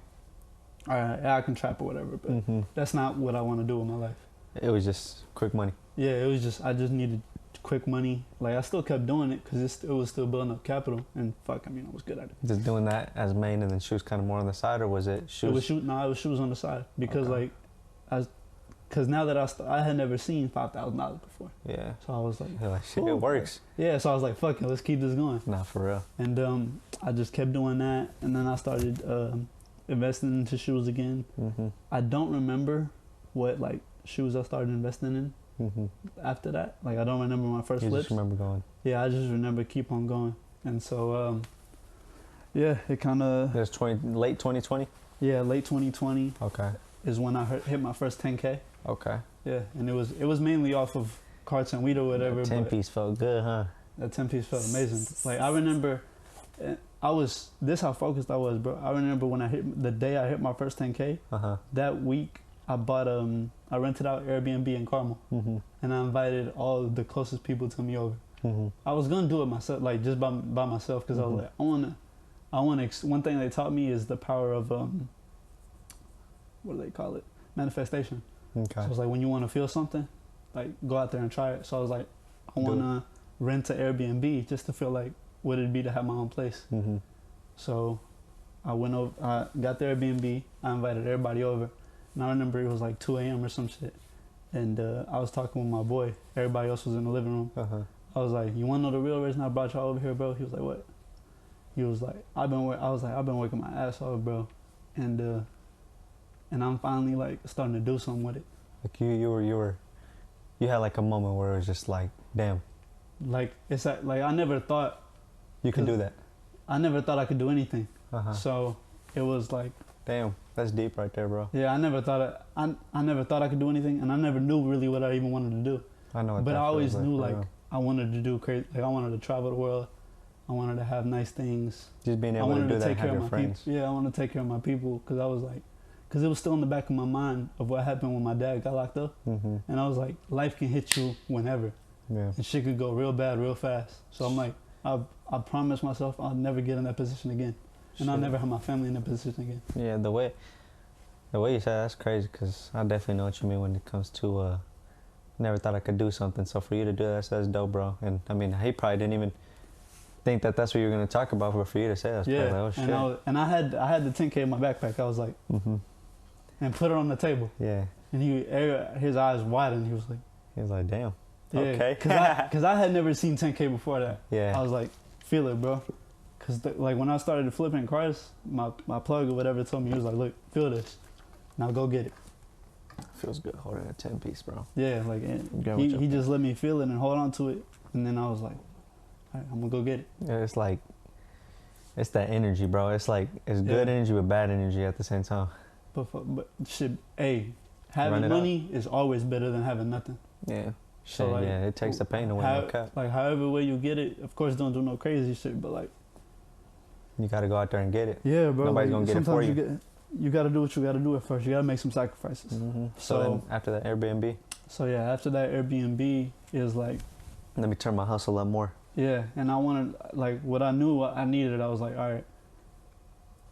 all right, I can trap or whatever, but that's not what I want to do with my life. It was just quick money. Yeah, it was just, I just needed quick money. Like, I still kept doing it because it was still building up capital, and fuck, I mean, I was good at it. Just doing that as main and then shoes kind of more on the side, or was it shoes? It was shoes on the side, because because now that I had never seen $5,000 before. Yeah. So I was like, shit, it works. Yeah, so I was like, fuck it, let's keep this going. Nah, for real. And I just kept doing that, and then I started investing into shoes again. I don't remember what like shoes I started investing in after that. Like, I don't remember my first flips. Just remember going. Yeah, I just remember keep on going. And so, yeah, it kind of... It was late 2020? Yeah, late 2020. Okay. Is when I hit my first 10K. Okay. Yeah, and it was mainly off of carts and weed or whatever. That 10-piece felt good, huh? That 10-piece felt amazing. Like, I remember, this how focused I was, bro. I remember when the day I hit my first 10K, that week I bought, I rented out Airbnb in Carmel, and I invited all the closest people to me over. I was gonna do it myself, like just by myself, because I was like, I want to. One thing they taught me is the power of what do they call it? Manifestation. Okay. So it's like, when you want to feel something, like, go out there and try it. So I was like, I want to rent an Airbnb just to feel like what it'd be to have my own place. So I went over, I got the Airbnb, I invited everybody over, and I remember it was like 2 a.m. or some shit, and I was talking with my boy. Everybody else was in the living room. I was like, you want to know the real reason I brought y'all over here, bro? He was like, what? He was like, I've been working my ass off, bro, and I'm finally like starting to do something with it. Like you had like a moment where it was just like, damn. Like, it's like I never thought you could do that. I never thought I could do anything. So it was like, damn, that's deep right there, bro. Yeah, I never thought I could do anything, and I never knew really what I even wanted to do. I know. But I always knew like I wanted to do crazy. Like, I wanted to travel the world. I wanted to have nice things. Just being able to do that and have your friends. Yeah, I wanted to take care of my people, because I was like, because it was still in the back of my mind of what happened when my dad got locked up. And I was like, life can hit you whenever. Yeah. And shit could go real bad real fast. So I'm like, I promised myself I'll never get in that position again. And I'll never have my family in that position again. Yeah, the way you said that's crazy, because I definitely know what you mean when it comes to never thought I could do something. So for you to do that, that's dope, bro. And I mean, he probably didn't even think that that's what you were going to talk about, but for you to say that's probably like, oh shit. And I had the 10K in my backpack. I was like, and put it on the table. Yeah. And his eyes widened. He was like, damn. Yeah, okay. Because I had never seen 10K before that. Yeah. I was like, feel it, bro. Because like when I started flipping cars, my plug or whatever told me, he was like, look, feel this. Now go get it. Feels good holding a 10-piece, bro. Yeah, like he just let me feel it and hold on to it. And then I was like, all right, I'm going to go get it. Yeah, it's like, it's that energy, bro. It's like, it's good energy with bad energy at the same time. But shit, hey, having money is always better than having nothing. Yeah. So like, yeah, it takes the pain away. Like however way you get it, of course, don't do no crazy shit, but like you gotta go out there and get it. Yeah, bro. Nobody's gonna get it for you. You gotta do what you gotta do at first. You gotta make some sacrifices. Mm-hmm. So then after that Airbnb. So yeah, after that Airbnb is like. Let me turn my hustle up more. Yeah, and I wanted like what I knew what I needed. I was like, all right,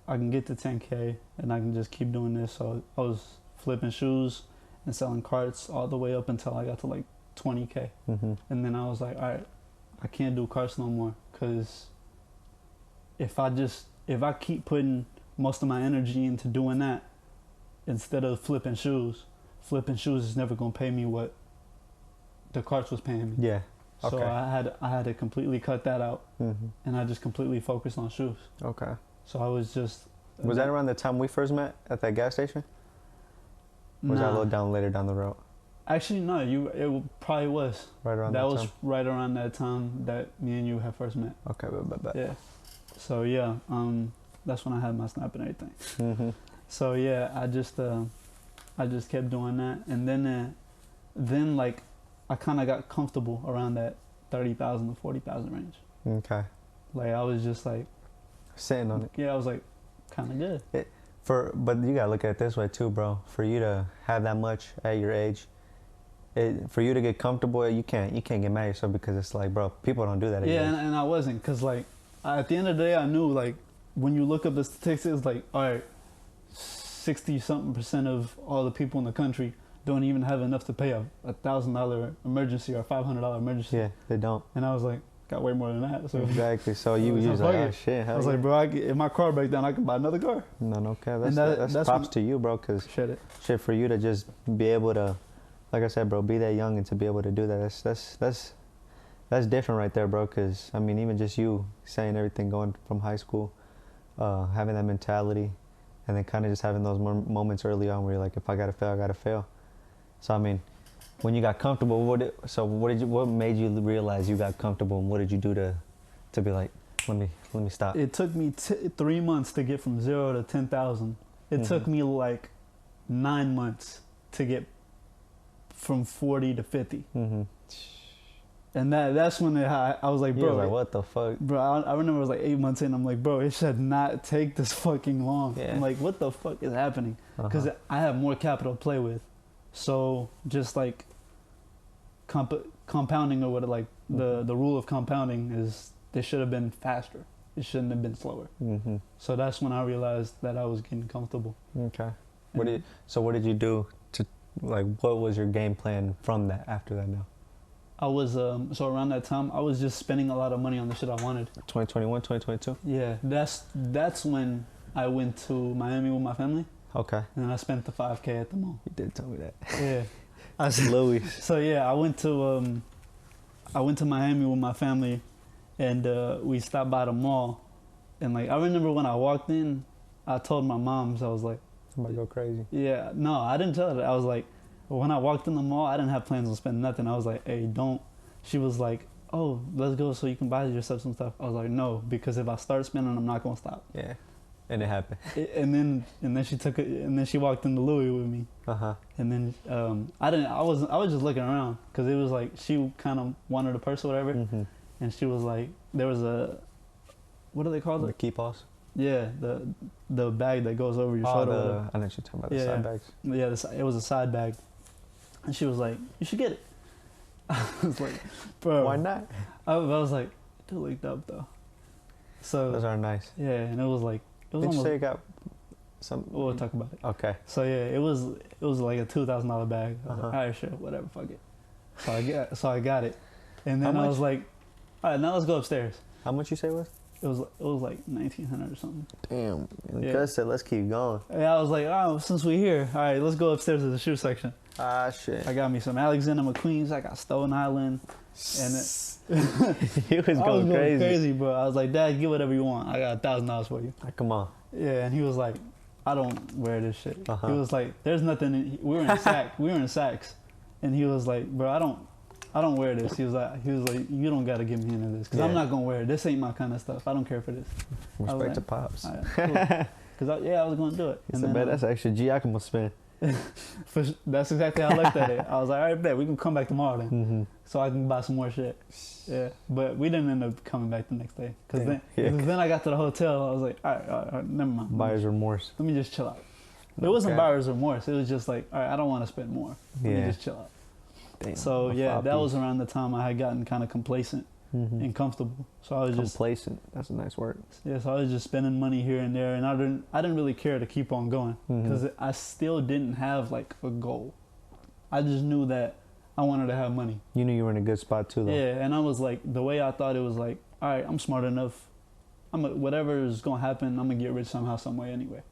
I can get to 10K and I can just keep doing this. So I was flipping shoes and selling carts all the way up until I got to like 20K. Mm-hmm. And then I was like, all right, I can't do carts no more, because if I keep putting most of my energy into doing that instead of flipping shoes is never gonna pay me what the carts was paying me. Yeah. Okay. So I had to completely cut that out, and I just completely focused on shoes. Okay. So I was just. Was that around the time we first met at that gas station? Or was that a little later down the road? Actually, no. It probably was. Right around that time? That was right around that time that me and you had first met. Okay, but. Yeah. So yeah, that's when I had my snap and everything. Mm-hmm. So yeah, I just kept doing that, and then like I kind of got comfortable around that 30,000 to 40,000 range. Okay. Like I was just like sitting on it. Yeah, I was like kind of good. But you gotta look at it this way too, bro. For you to have that much at your age, for you to get comfortable, you can't get mad at yourself, because it's like, bro, people don't do that. Yeah, and I wasn't, because like at the end of the day, I knew like when you look up the statistics, like all right, 60-something% of all the people in the country don't even have enough to pay a $1,000 emergency or a $500 emergency. Yeah, they don't. And I was like, got way more than that. So exactly. So you was like, oh shit. I was like, bro, if my car breaks down, I can buy another car. No cap. That's props to you, bro. Cause shit, for you to just be able to, like I said, bro, be that young and to be able to do that, that's different right there, bro. Cause I mean, even just you saying everything, going from high school, having that mentality, and then kind of just having those moments early on where you're like, if I gotta fail, I gotta fail. So I mean, when you got comfortable, what made you realize you got comfortable, and what did you do to be like, let me stop? It took me 3 months to get from 0 to 10,000. It took me like 9 months to get from 40 to 50. Mm-hmm. And that's when I was like, bro, like, what the fuck, bro? I remember it was like 8 months in. I'm like, bro, it should not take this fucking long. Yeah. I'm like, what the fuck is happening? Because I have more capital to play with. So just like compounding, or what, like the rule of compounding is, they should have been faster. It shouldn't have been slower. Mm-hmm. So that's when I realized that I was getting comfortable. Okay. What did you do to, like, what was your game plan from that, after that now? I was, so around that time, I was just spending a lot of money on the shit I wanted. 2021, 2022? Yeah, that's when I went to Miami with my family. Okay. And I spent the 5K at the mall. You did tell me that. Yeah. I was Louis. So yeah, I went to Miami with my family, and we stopped by the mall, and like I remember when I walked in, I told my moms, I was like, I'm about to go crazy. Yeah, no, I didn't tell her that. I was like, when I walked in the mall, I didn't have plans on spending nothing. I was like, hey, don't. She was like, oh, let's go so you can buy yourself some stuff. I was like, no, because if I start spending, I'm not gonna stop. Yeah. And it happened. And then she took it, and then she walked into Louis with me. And then I was just looking around, because it was like she kind of wanted a purse or whatever, and she was like, there was a, what do they call it? The key pass. Yeah, the bag that goes over your shoulder. I know what you're talking about, the side bags. Yeah, it was a side bag, and she was like, you should get it. I was like, bro, why not? I was like, it do look dope though. So those are nice. Yeah, and it was like. Did you say you got some? We'll talk about it. Okay. So yeah, it was like a $2,000 bag. I was like, all right, sure, whatever, fuck it. So I got it, and then I was like, all right, now let's go upstairs. How much you say it was? It was like 1,900 or something. Damn. And Gus said, let's keep going. Yeah, I was like, oh, since we're here, all right, let's go upstairs to the shoe section. Ah, shit. I got me some Alexander McQueen's. I got Stone Island. And he was going crazy, bro. I was like, Dad, get whatever you want. I got $1,000 for you. Come on. Yeah, and he was like, I don't wear this shit. He was like, there's nothing. We were in Saks, and he was like, bro, I don't wear this. He was like, you don't gotta get me into this, because I'm not gonna wear it. This ain't my kind of stuff. I don't care for this. Respect to pops. Because I was gonna do it. He said, man, that's extra G I can spend. That's exactly how I looked at it. I was like, all right, bet we can come back tomorrow then, Mm-hmm. so I can buy some more shit. Yeah, but we didn't end up coming back the next day because Yeah. then I got to the hotel. I was like, all right, never mind. Buyer's remorse. Let me just chill out. No It wasn't cap. buyer's remorse. It was just like, all right, I don't want to spend more. Let me just chill out. Damn, So a yeah, that floppy. was around the time I had gotten kind of complacent and comfortable. So I was just complacent. That's a nice word. yeah. So I was just spending money here and there, and I didn't really care to keep on going because I still didn't have like a goal. I just knew that I wanted to have money. You knew you were in a good spot too, though. Yeah, and I was like, the way I thought it was like, all right, I'm smart enough. Whatever is gonna happen, I'm gonna get rich somehow, some way anyway.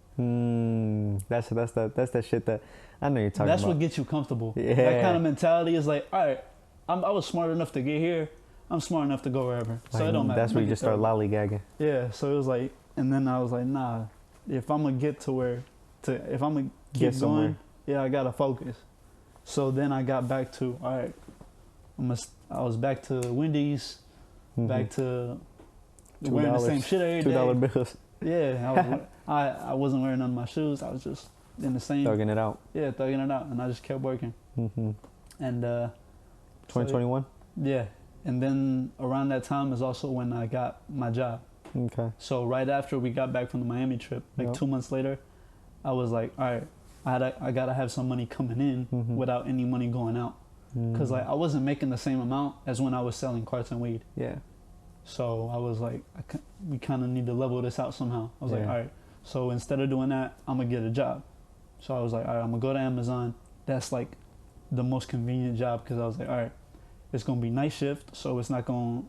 That's that shit that I know you're talking That's about. what gets you comfortable. Yeah. That kind of mentality is like, all right, I was smart enough to get here. I'm smart enough to go wherever. So Like, it don't matter. that's where you just start lollygagging. Yeah. So it was like, and then I was like, nah. If I'm gonna get if I'm gonna Get keep somewhere. going, yeah, I gotta focus. So then I got back to all right. I was back to Wendy's, back to wearing the same shit every day. $2 bills. Yeah, I wasn't wearing none of my shoes. I was just in the same. Thugging it out. Yeah, thugging it out, and I just kept working. And 2021. yeah, and then around that time is also when I got my job. Okay. So right after we got back from the Miami trip, like 2 months later, I was like, all right, I gotta have some money coming in without any money going out, because like I wasn't making the same amount as when I was selling carton weed. Yeah. So I was like, we kind of need to level this out somehow. I was like, all right. So instead of doing that, I'm gonna get a job. So I was like, all right, I'm gonna go to Amazon. That's like the most convenient job because I was like, all right, it's gonna be night shift, so it's not gonna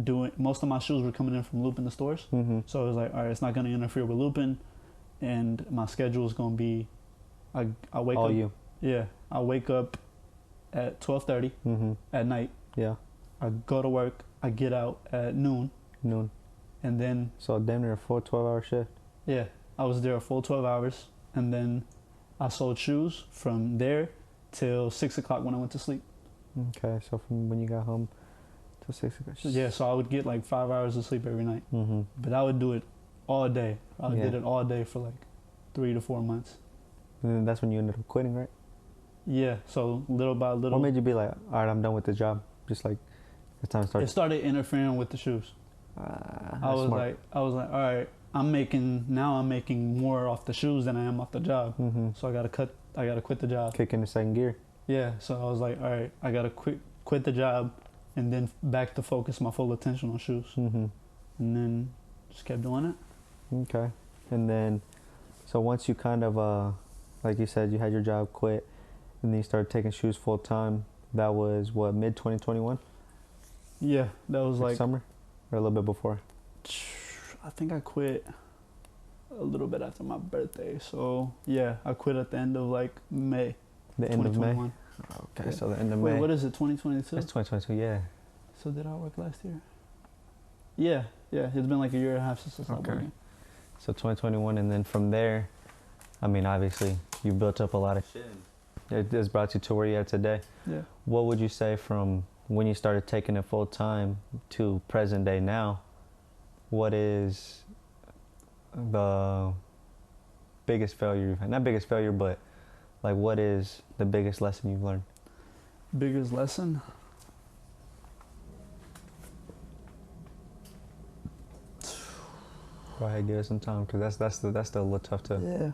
do it. Most of my shoes were coming in from Loop in the stores, so I was like, all right, it's not gonna interfere with looping, and my schedule is gonna be, I wake All up. you. Yeah, I wake up at 12:30 at night. Yeah. I go to work. I get out at noon, and then So damn near a full 12-hour shift. yeah, I was there a full 12 hours, and then I sold shoes from there till 6 o'clock when I went to sleep. Okay, so from when you got home till 6 o'clock. So, yeah, so I would get like 5 hours of sleep every night, but I would do it all day. I did it all day for like 3 to 4 months. And then that's when you ended up quitting, right? Yeah, so little by little. What made you be like, all right, I'm done with the job? Just like, it's time to start. It started interfering with the shoes. I was like, all right, I'm making more off the shoes than I am off the job. So I gotta quit the job. Kick into second gear. Yeah, so I was like, all right, I gotta quit the job, and then back to focus my full attention on shoes. And then just kept doing it. Okay, and then, so once you kind of, like you said, you had your job quit, and then you started taking shoes full time. That was what, mid 2021? Yeah, that was like summer, or a little bit before. I think I quit a little bit after my birthday. So yeah, I quit at the end of like May. The end of May. Okay, yeah. so the end of May. Wait, what is it? 2022. It's 2022. Yeah. So did I work last year? Yeah. It's been like a year and a half since I started working. So 2021, and then from there, I mean, obviously, you built up a lot of shit. It just brought you to where you're at today. Yeah. What would you say from when you started taking it full time to present day now? What is the biggest failure you've had? Not biggest failure, but like, what is the biggest lesson you've learned? Biggest lesson? Go ahead, give it some time, because that's still a little tough too. Yeah.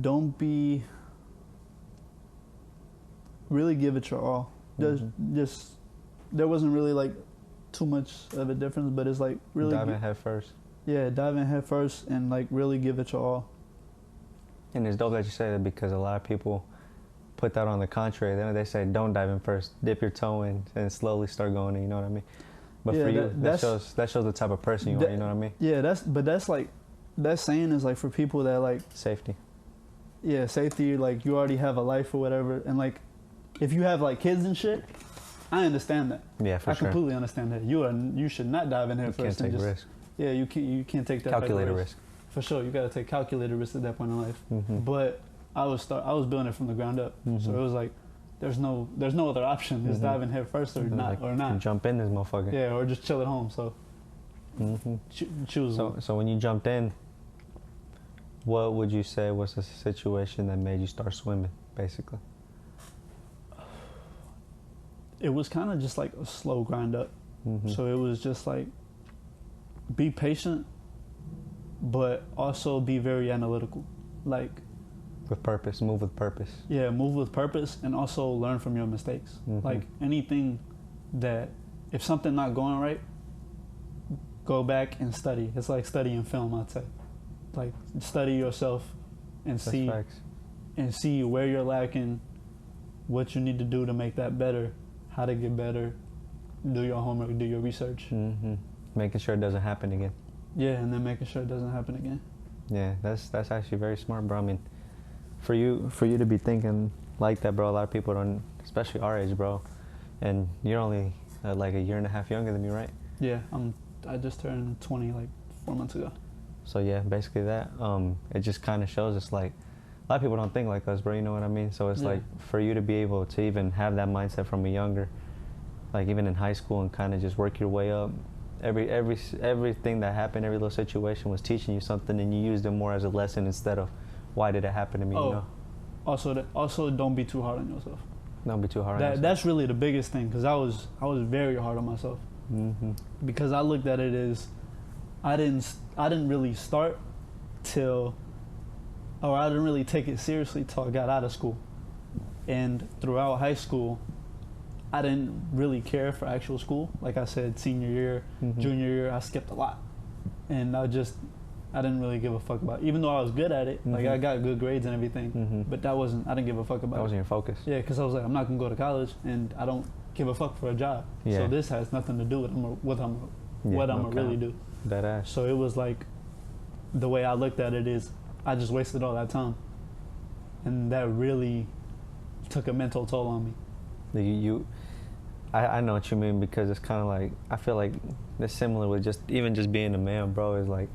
Don't be. Really give it your all. Just there wasn't really like too much of a difference, but it's like really dive in head first. Yeah, dive in head first and like really give it your all. And it's dope that you say that, because a lot of people put that on the contrary. Then they say don't dive in first, dip your toe in, and slowly start going in. You know what I mean? But yeah, for you, that shows the type of person you are. You know what I mean? Yeah, that's like that saying is like for people that like safety. Yeah, safety. Like you already have a life or whatever, and like if you have like kids and shit, I understand that. Yeah, for sure. I completely understand that. You should not dive in here first. You can't take risk. Yeah, you can't take that calculated risk. For sure, you got to take calculated risk at that point in life. But I was building it from the ground up, so it was like there's no other option. Just dive in head first or not, like, or not. Jump in this motherfucker. Yeah, or just chill at home. So choose. So when you jumped in, what would you say was the situation that made you start swimming, basically? It was kind of just like a slow grind up. So it was just like, be patient, but also be very analytical. Like, with purpose, move with purpose. Yeah, move with purpose, and also learn from your mistakes. Like anything that, if something not going right, go back and study. It's like studying film, I'd say. Like, study yourself and see where you're lacking, what you need to do to make that better, how to get better, do your homework, do your research. Making sure it doesn't happen again. Yeah, and then making sure it doesn't happen again. Yeah, that's actually very smart, bro. I mean, for you to be thinking like that, bro, a lot of people don't, especially our age, bro, and you're only like a year and a half younger than me, right? Yeah, I just turned 20 like 4 months ago. So yeah, basically that. It just kind of shows us like a lot of people don't think like us, bro. You know what I mean? So it's like for you to be able to even have that mindset from a younger, like even in high school, and kind of just work your way up. Everything that happened, every little situation was teaching you something, and you used it more as a lesson instead of why did it happen to me. You know. Also, don't be too hard on yourself. Don't be too hard on yourself. That's really the biggest thing, because I was very hard on myself. Because I looked at it as I didn't really start till, or I didn't really take it seriously till I got out of school. And throughout high school, I didn't really care for actual school. Like I said, senior year, junior year, I skipped a lot. And I didn't really give a fuck about it. Even though I was good at it, like I got good grades and everything, but I didn't give a fuck about it. That wasn't your focus. Yeah, because I was like, I'm not going to go to college, and I don't give a fuck for a job. Yeah. So this has nothing to do with what I'm going to really do. That ass. So it was like, the way I looked at it is, I just wasted all that time. And that really took a mental toll on me. I know what you mean, because it's kind of like, I feel like it's similar with just being a man, bro. Is like,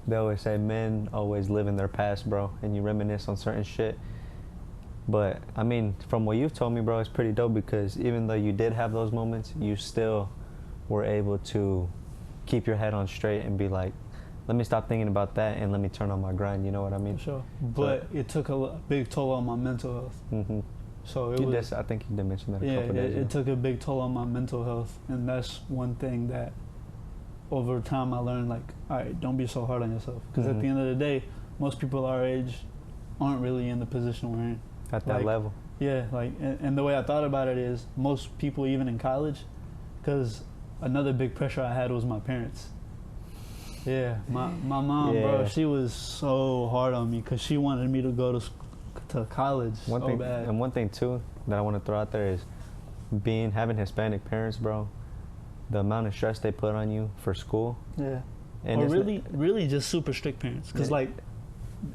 they always say men always live in their past, bro, and you reminisce on certain shit. But I mean, from what you've told me, bro, it's pretty dope, because even though you did have those moments, you still were able to keep your head on straight and be like, let me stop thinking about that and let me turn on my grind. You know what I mean? For sure. But it took a big toll on my mental health. So I think you did mention that a couple days ago. It took a big toll on my mental health, and that's one thing that over time I learned, like, all right, don't be so hard on yourself, because at the end of the day, most people our age aren't really in the position we're in. At that level. Yeah, like, and the way I thought about it is, most people, even in college, because another big pressure I had was my parents. Yeah, my mom, bro, she was so hard on me, because she wanted me to go to college bad. And one thing too that I want to throw out there is having Hispanic parents, bro. The amount of stress they put on you for school. Yeah. And or really just super strict parents, because like,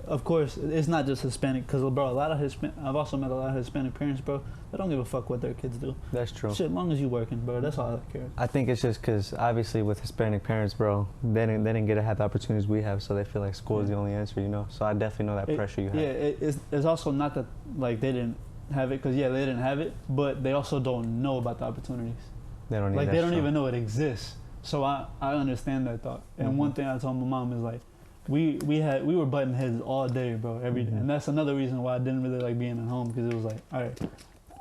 of course, it's not just Hispanic, because, bro, I've also met a lot of Hispanic parents, bro. They don't give a fuck what their kids do. That's true. Shit, as long as you working, bro, that's all I care. I think it's just because, obviously, with Hispanic parents, bro, they didn't get to have the opportunities we have, so they feel like school is the only answer, you know? So I definitely know that pressure you have. Yeah, it's also not that, like, they didn't have it, because, they didn't have it, but they also don't know about the opportunities. They don't even know it exists. So I understand that thought. And one thing I told my mom is, like, we were butting heads all day, bro, every day. And that's another reason why I didn't really like being at home, because it was like, all right,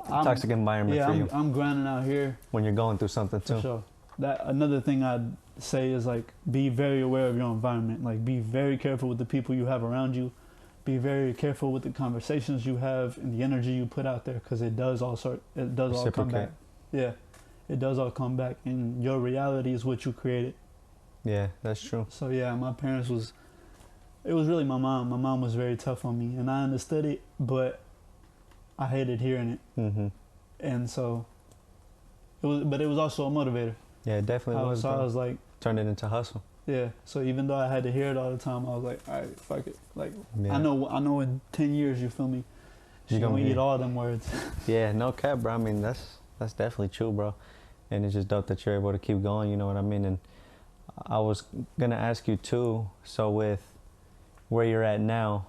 toxic environment for you. I'm grinding out here when you're going through something too. For sure. Another thing I'd say is, like, be very aware of your environment. Like, be very careful with the people you have around you. Be very careful with the conversations you have and the energy you put out there, because it does all come back. Yeah, it does all come back, and your reality is what you created. Yeah, that's true. So yeah, my parents it was really my mom. My mom was very tough on me, and I understood it, but I hated hearing it. And so it was also a motivator. Yeah, it definitely was. So I was like, turned it into hustle. Yeah. So even though I had to hear it all the time, I was like, all right, fuck it. Like, I know in 10 years, you feel me, she's gonna eat all them words. Yeah, no cap, bro. I mean, that's definitely true, bro. And it's just dope that you're able to keep going, you know what I mean? And I was gonna ask you too, so with where you're at now,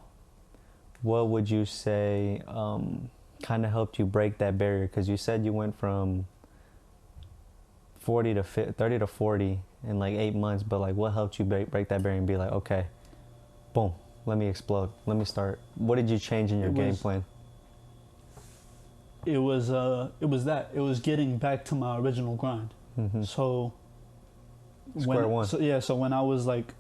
what would you say kind of helped you break that barrier? Because you said you went from 30 to 40 in like 8 months, but like what helped you break that barrier and be like, okay, boom, let me explode. Let me start. What did you change in your game plan? It was that. It was getting back to my original grind. Mm-hmm. So Square one. So when I was like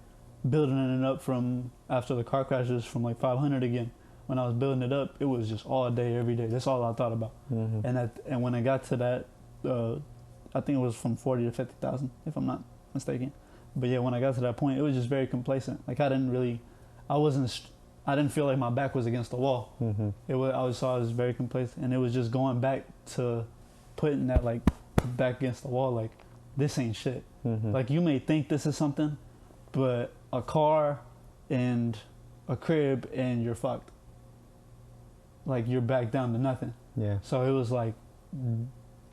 building it up from after the car crashes from like 500 again, when I was building it up, it was just all day, every day. That's all I thought about. Mm-hmm. And when I got to that, I think it was from 40 to 50,000, if I'm not mistaken. But yeah, when I got to that point, it was just very complacent. Like I didn't feel like my back was against the wall. Mm-hmm. I was very complacent, and it was just going back to putting that like back against the wall. Like this ain't shit. Mm-hmm. Like you may think this is something, but a car and a crib and you're fucked. Like you're back down to nothing. Yeah. So it was like,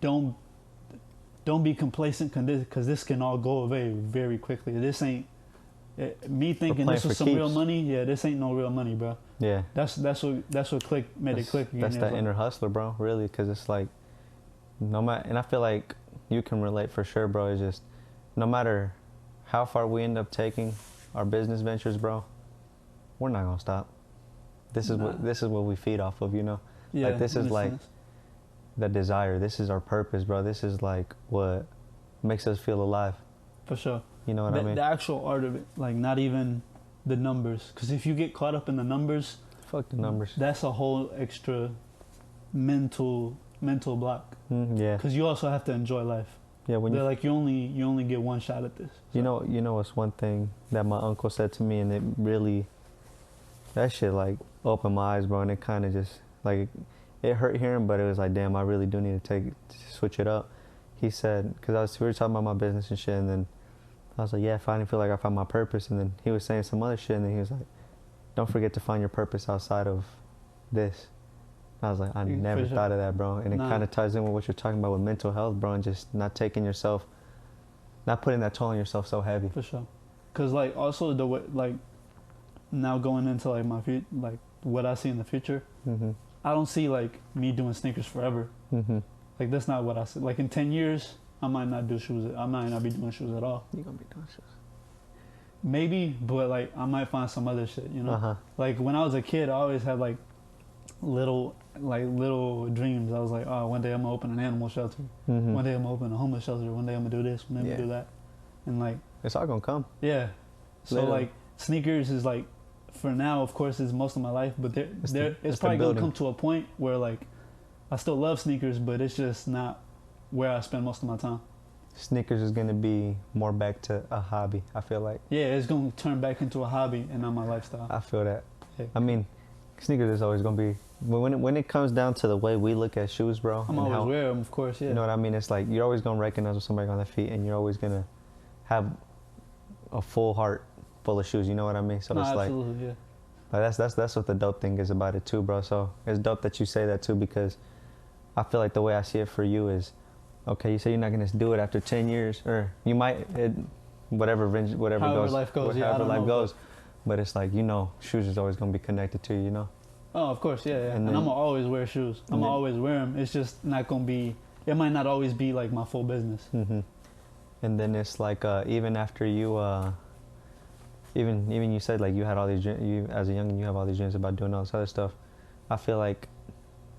don't be complacent because this can all go away very quickly. This ain't me thinking this was some real money. Yeah, this ain't no real money, bro. Yeah. That's what made it click. That's that inner hustler, bro. Really, because it's like no matter, and I feel like you can relate for sure, bro. It's just no matter how far we end up taking our business ventures, bro, we're not gonna stop. This is what we feed off of, you know. Yeah. Like this is like the desire. This is our purpose, bro. This is like what makes us feel alive. For sure. You know what I mean? The actual art of it, like not even the numbers. Because if you get caught up in the numbers, fuck the numbers. That's a whole extra mental block. Yeah. Because you also have to enjoy life. Yeah. When they're like you only get one shot at this. So. You know what's one thing that my uncle said to me, and it really, that shit like opened my eyes, bro, and it kind of just like it hurt hearing, but it was like, damn, I really do need to switch it up. He said, because we were talking about my business and shit, and then I was like, yeah, I finally feel like I found my purpose. And then he was saying some other shit, and then he was like, don't forget to find your purpose outside of this. I was like, I never thought of that, bro. And it kind of ties in with what you're talking about with mental health, bro, and just not putting that toll on yourself so heavy. For sure. Because like also the way, like now going into like my future, like what I see in the future, mm-hmm. I don't see like me doing sneakers forever. Mm-hmm. Like that's not what I see. Like in 10 years, I might not do shoes. I might not be doing shoes at all. You're gonna be doing shoes. Maybe, but like I might find some other shit, you know? Uh-huh. Like when I was a kid, I always had like little dreams. I was like, oh, one day I'm gonna open an animal shelter. Mm-hmm. One day I'm gonna open a homeless shelter. One day I'm gonna do this. One day I'm gonna do that. And like it's all gonna come. Yeah. So literally. Like sneakers is like for now, of course, is most of my life, but it's probably gonna come to a point where like I still love sneakers, but it's just not where I spend most of my time. Sneakers is gonna be more back to a hobby, I feel like. Yeah, it's gonna turn back into a hobby and not my lifestyle. I feel that. Yeah. I mean, sneakers is always gonna be, but when it comes down to the way we look at shoes, bro. I'm always wear them, of course, yeah. You know what I mean? It's like you're always gonna recognize when somebody on their feet, and you're always gonna have a full heart full of shoes. You know what I mean? So it's absolutely, yeah. Like that's what the dope thing is about it too, bro. So it's dope that you say that too, because I feel like the way I see it for you is, okay, you say you're not gonna do it after 10 years, or you might, whatever however life goes. But it's like, you know, shoes is always gonna be connected to you, you know. Oh, of course, yeah. And I'm gonna always wear shoes. I'm gonna always wear them. It's just not gonna be. It might not always be like my full business. Mm-hmm. And then it's like even after you, even you said like you had all these you as a youngin, you have all these dreams about doing all this other stuff. I feel like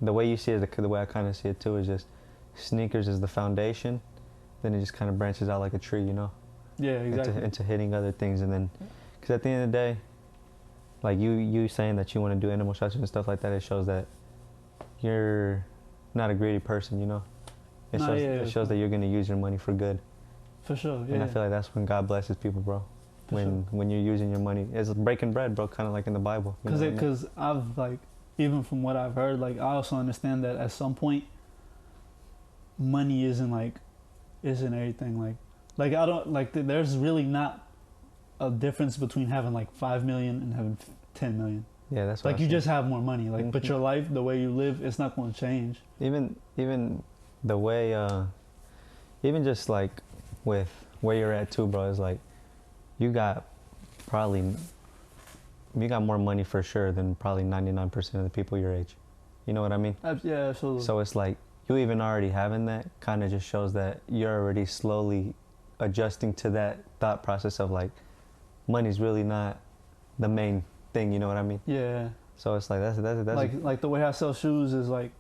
the way you see it, the way I kind of see it too, is just sneakers is the foundation, then it just kind of branches out like a tree, you know. Yeah, exactly. Into hitting other things, and then, because at the end of the day, like you saying that you want to do animal shelters and stuff like that, it shows that you're not a greedy person, you know. It shows that you're gonna use your money for good. For sure, yeah. And I feel like that's when God blesses people, bro. When you're using your money, it's breaking bread, bro, kind of like in the Bible. Because I've like, even from what I've heard, like I also understand that at some point, money isn't everything. Like I don't like. There's really not a difference between having like 5 million and having 10 million. Yeah, that's what like you just have more money. Like, but your life, the way you live, it's not going to change. Even the way, even just like with where you're at too, bro, is like you got more money for sure than probably 99% of the people your age. You know what I mean? Yeah, absolutely. So it's like you even already having that kind of just shows that you're already slowly adjusting to that thought process of like money's really not the main thing. You know what I mean? Yeah. So it's like that's like the way I sell shoes is like,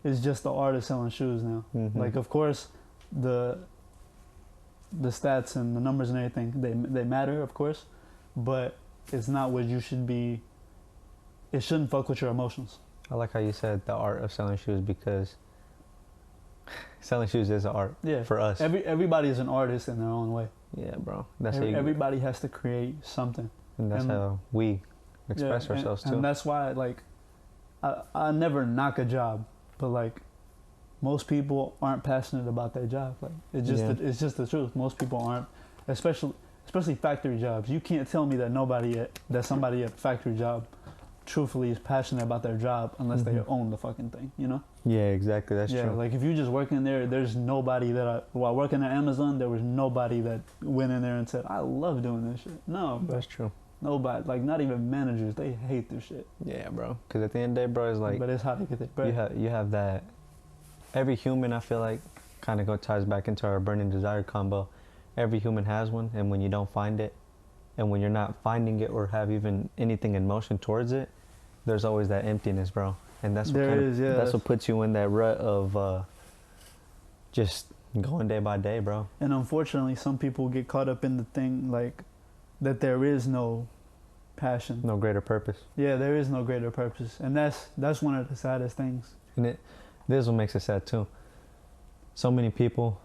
it's just the artist selling shoes now. Mm-hmm. Like, of course, the stats and the numbers and everything, they matter, of course, but it's not what you should be. It shouldn't fuck with your emotions. I like how you said the art of selling shoes, because selling shoes is an art. Yeah. For us. Everybody is an artist in their own way. Yeah, bro. That's everybody has to create something. And that's how we express ourselves too. And that's why, like, I never knock a job, but like, most people aren't passionate about their job. Like, it's just the truth. Most people aren't, especially factory jobs. You can't tell me that somebody at a factory job truthfully is passionate about their job unless they own the fucking thing, you know? Yeah, exactly. That's true. Yeah, like if you just work in there, there's nobody while working at Amazon, there was nobody that went in there and said, I love doing this shit. No, bro. That's true. Nobody, like not even managers, they hate this shit. Yeah, bro. Because at the end of the day, bro, it's like... But it's how they get their bread. You have that... Every human, I feel like, kind of ties back into our burning desire combo. Every human has one, and when you don't find it, and when you're not finding it or have even anything in motion towards it, there's always that emptiness, bro. And that's that's what puts you in that rut of just going day by day, bro. And unfortunately, some people get caught up in the thing, like, that there is no passion. No greater purpose. Yeah, there is no greater purpose. And that's one of the saddest things. And this is what makes it sad, too. So many people,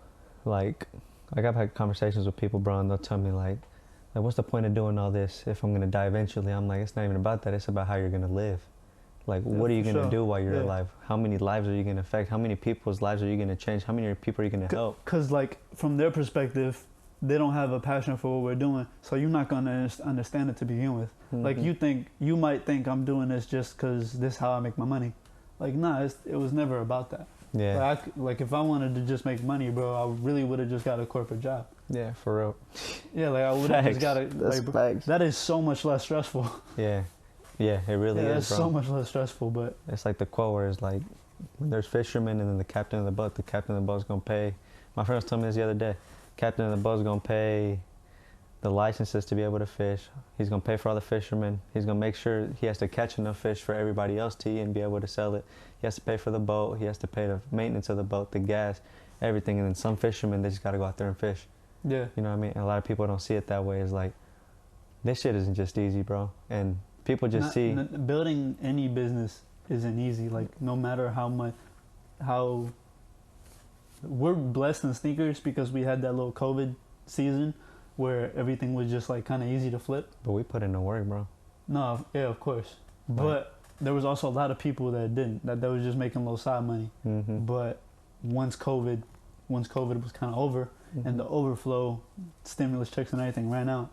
like I've had conversations with people, bro, and they'll tell me, like, what's the point of doing all this if I'm going to die eventually? I'm like, it's not even about that. It's about how you're going to live. Like, what are you going to do while you're alive? How many lives are you going to affect? How many people's lives are you going to change? How many people are you going to help? Because, like, from their perspective, they don't have a passion for what we're doing. So you're not going to understand it to begin with. Mm-hmm. Like, you might think I'm doing this just because this is how I make my money. Like, nah, it was never about that. Yeah. Like if I wanted to just make money, bro, I really would have just got a corporate job. Yeah, for real. Yeah, like I would have just got it. That's facts. That is so much less stressful. Yeah. Yeah, it really is, bro. It's so much less stressful, but... It's like the quote where it's like, when there's fishermen and then the captain of the boat's going to pay... My friend was telling me this the other day. Captain of the boat's going to pay the licenses to be able to fish. He's going to pay for all the fishermen. He's going to make sure he has to catch enough fish for everybody else to eat and be able to sell it. He has to pay for the boat. He has to pay the maintenance of the boat, the gas, everything. And then some fishermen, they just got to go out there and fish. Yeah. You know what I mean? And a lot of people don't see it that way. It's like, this shit isn't just easy, bro. And people just see... Building any business isn't easy. Like, no matter how... We're blessed in sneakers because we had that little COVID season where everything was just like kind of easy to flip. But we put in the work, bro. No, yeah, of course. Right. But there was also a lot of people that didn't. That was just making a little side money. Mm-hmm. But once COVID was kind of over, mm-hmm. and the overflow, stimulus checks and everything ran out,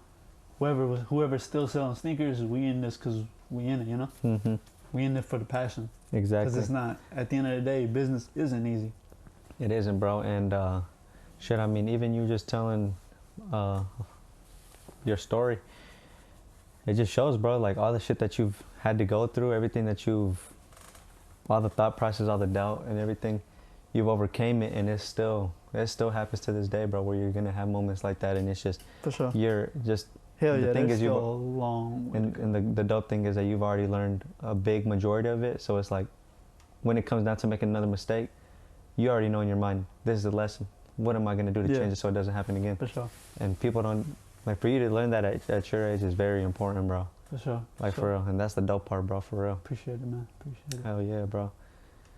whoever's still selling sneakers, we in this because we in it, you know? Mm-hmm. We in it for the passion. Exactly. Because it's not, at the end of the day, business isn't easy. It isn't, bro. And shit, I mean, even you just telling your story, it just shows, bro, like all the shit that you've had to go through, everything that all the thought process, all the doubt and everything, you've overcame it, and it still happens to this day, bro, where you're gonna have moments like that, and it's just, for sure, you're just, hell yeah, there's still a long way. And the dope thing is that you've already learned a big majority of it, so it's like, when it comes down to making another mistake, you already know in your mind, this is the lesson. What am I going to do to change it so it doesn't happen again? For sure. And people don't, like, for you to learn that at your age is very important, bro. For sure. Like, for real. And that's the dope part, bro, for real. Appreciate it, man. Appreciate it. Hell yeah, bro.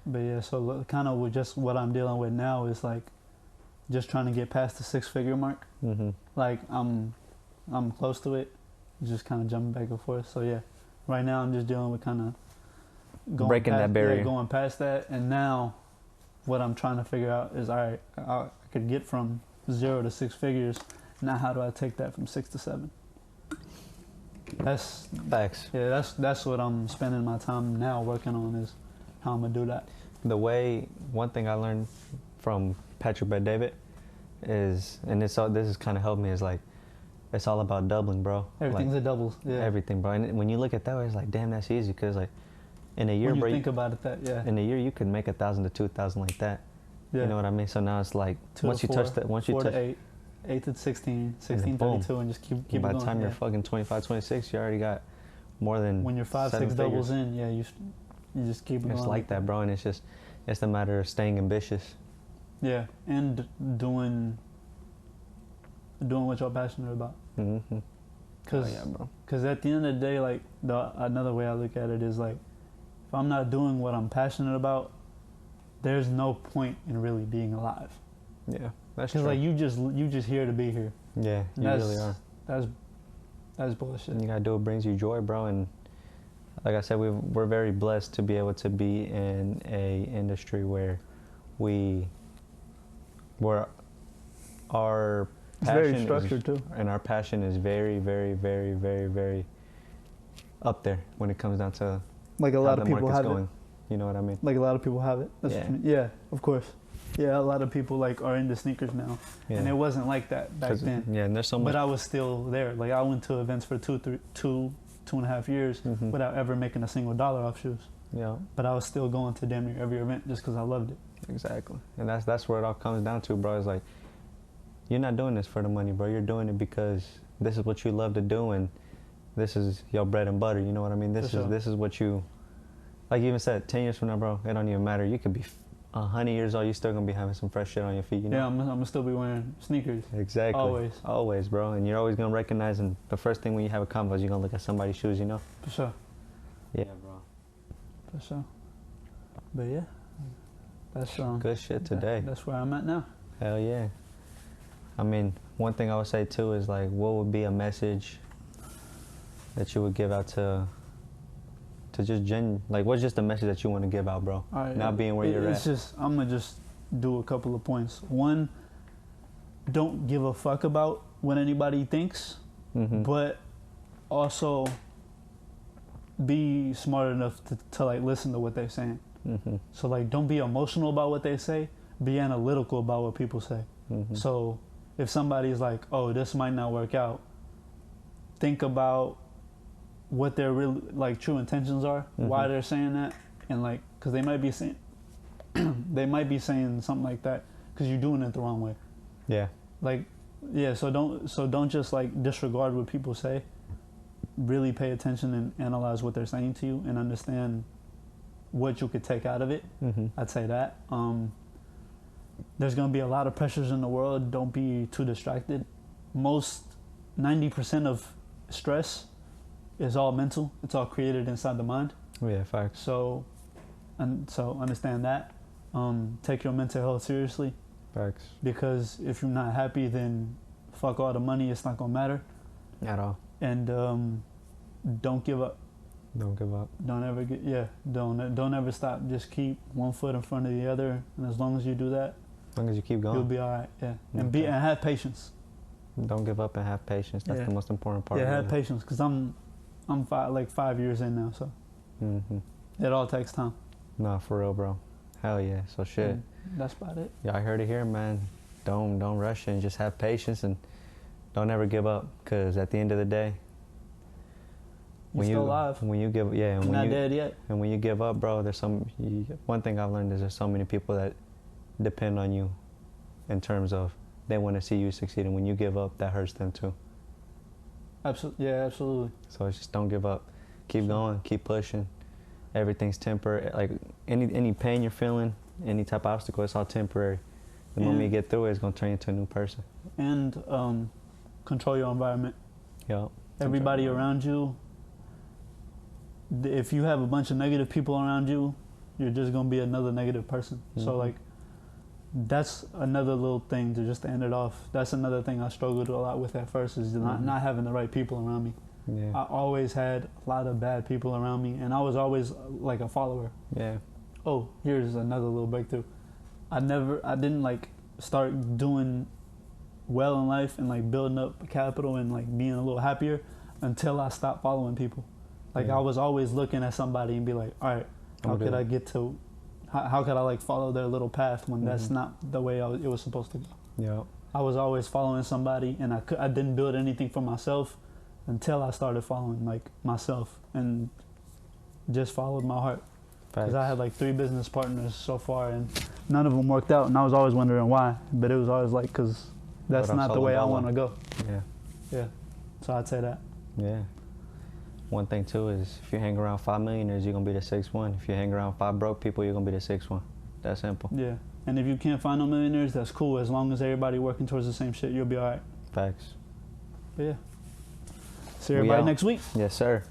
But yeah, so kind of with just what I'm dealing with now is like, just trying to get past the 6-figure mark. Mm-hmm. Like, I'm close to it. Just kind of jumping back and forth. So yeah, right now I'm just dealing with kind of breaking that barrier. Yeah, going past that. And now, what I'm trying to figure out is, all right, I could get from 0 to 6 figures. Now, how do I take that from 6 to 7? That's facts. Yeah, that's what I'm spending my time now working on, is how I'm gonna do that. One thing I learned from Patrick Bet-David is, and this has kind of helped me, is like, it's all about doubling, bro. Everything's a double. Yeah. Everything, bro. And when you look at that way, it's like, damn, that's easy, because like, in a year, when you bro, think about it, in a year you could make 1,000 to 2,000 like that. Yeah. You know what I mean? So now it's like, once you touch 4 to 8, 8 to 16, 16 to 32, and just keep by going. the time you're fucking 25, 26, you already got more than when you're 5-6 doubles in, yeah, you just keep going. It's like that, bro, and it's a matter of staying ambitious. Yeah, and doing what you're passionate about. Mm-hmm. Cause at the end of the day, like another way I look at it is like, if I'm not doing what I'm passionate about, there's no point in really being alive. Yeah, that's true. Cause like you just here to be here. Yeah, you really are. That's bullshit. And you gotta do what brings you joy, bro. And like I said, we're very blessed to be able to be in a industry where our it's very structured too, and our passion is very, very, very, very, very up there when it comes down to like a lot of people have going. It. You know what I mean? Like a lot of people have it. That's yeah. Yeah, of course. Yeah, a lot of people like are into sneakers now, and it wasn't like that back then. Yeah, and there's so much. But I was still there. Like I went to events for 2.5 years without ever making a single dollar off shoes. Yeah. But I was still going to damn near every event just because I loved it. Exactly, and that's where it all comes down to, bro. It's like, you're not doing this for the money, bro. You're doing it because this is what you love to do, and this is your bread and butter. You know what I mean? This is what you, like you even said, 10 years from now, bro, it don't even matter. You could be 100 years old, you still gonna be having some fresh shit on your feet. You know? Yeah, I'm gonna still be wearing sneakers. Exactly. Always, bro. And you're always gonna recognize, and the first thing when you have a convo is you're gonna look at somebody's shoes. You know? For sure. Yeah, bro. For sure. But yeah, that's good shit today. That's where I'm at now. Hell yeah. I mean, one thing I would say too is like, what would be a message that you would give out to just like, what's just the message that you want to give out, bro? All right, not being where you're at. I'm gonna just do a couple of points. One, don't give a fuck about what anybody thinks, but also be smart enough to like listen to what they're saying. So like, don't be emotional about what they say. Be analytical about what people say. So if somebody's like, oh, this might not work out, think about what their real like true intentions are, why they're saying that, and like, because they might be saying something like that because you're doing it the wrong way. Yeah. Like, yeah. So don't just like disregard what people say. Really pay attention and analyze what they're saying to you and understand what you could take out of it. I'd say that. There's gonna be a lot of pressures in the world. Don't be too distracted. 90% of stress is all mental. It's all created inside the mind. Yeah, facts. So understand that. Take your mental health seriously. Facts. Because if you're not happy, then fuck all the money. It's not gonna matter. At all. And don't give up. Don't give up. Don't ever don't ever stop. Just keep one foot in front of the other, and as long as you do that, as long as you keep going, you'll be all right. Yeah, and have patience. Don't give up and have patience. That's the most important part. Yeah, have patience, because I'm 5 years in now, so it all takes time. Nah, for real, bro. Hell yeah. So shit. And that's about it. Yeah, I heard it here, man. Don't rush it and just have patience and don't ever give up, because at the end of the day, you're still alive. When you give, yeah, and you're not dead yet. And when you give up, bro, one thing I've learned is there's so many people that depend on you, in terms of they want to see you succeed, and when you give up, that hurts them too. Absolutely, yeah, absolutely. So it's just don't give up, keep going, keep pushing. Everything's temporary. Like any pain you're feeling, any type of obstacle, it's all temporary. The moment you get through it, it's gonna turn you into a new person. And control your environment. Yeah. Everybody around you. If you have a bunch of negative people around you, you're just gonna be another negative person. So like, that's another little thing to just end it off. That's another thing I struggled a lot with at first, is not having the right people around me. Yeah. I always had a lot of bad people around me, and I was always like a follower. Yeah. Oh, here's another little breakthrough. I didn't like start doing well in life and like building up capital and like being a little happier until I stopped following people. Like I was always looking at somebody and be like, all right, how could I get to, how could I like follow their little path when that's not the way it was supposed to go. Yeah. I was always following somebody, and I didn't build anything for myself until I started following like myself and just followed my heart. Because I had like 3 business partners so far, and none of them worked out, and I was always wondering why. But it was always like, because that's not the way I want to go. Yeah. Yeah. So I'd say that. Yeah. one thing too is if you hang around 5 millionaires, you're gonna be the 6th one. If you hang around 5 broke people, you're gonna be the 6th one. That simple. Yeah. And if you can't find no millionaires, that's cool. As long as everybody working towards the same shit, you'll be all right. Facts. But yeah. See everybody next week. Yes, sir.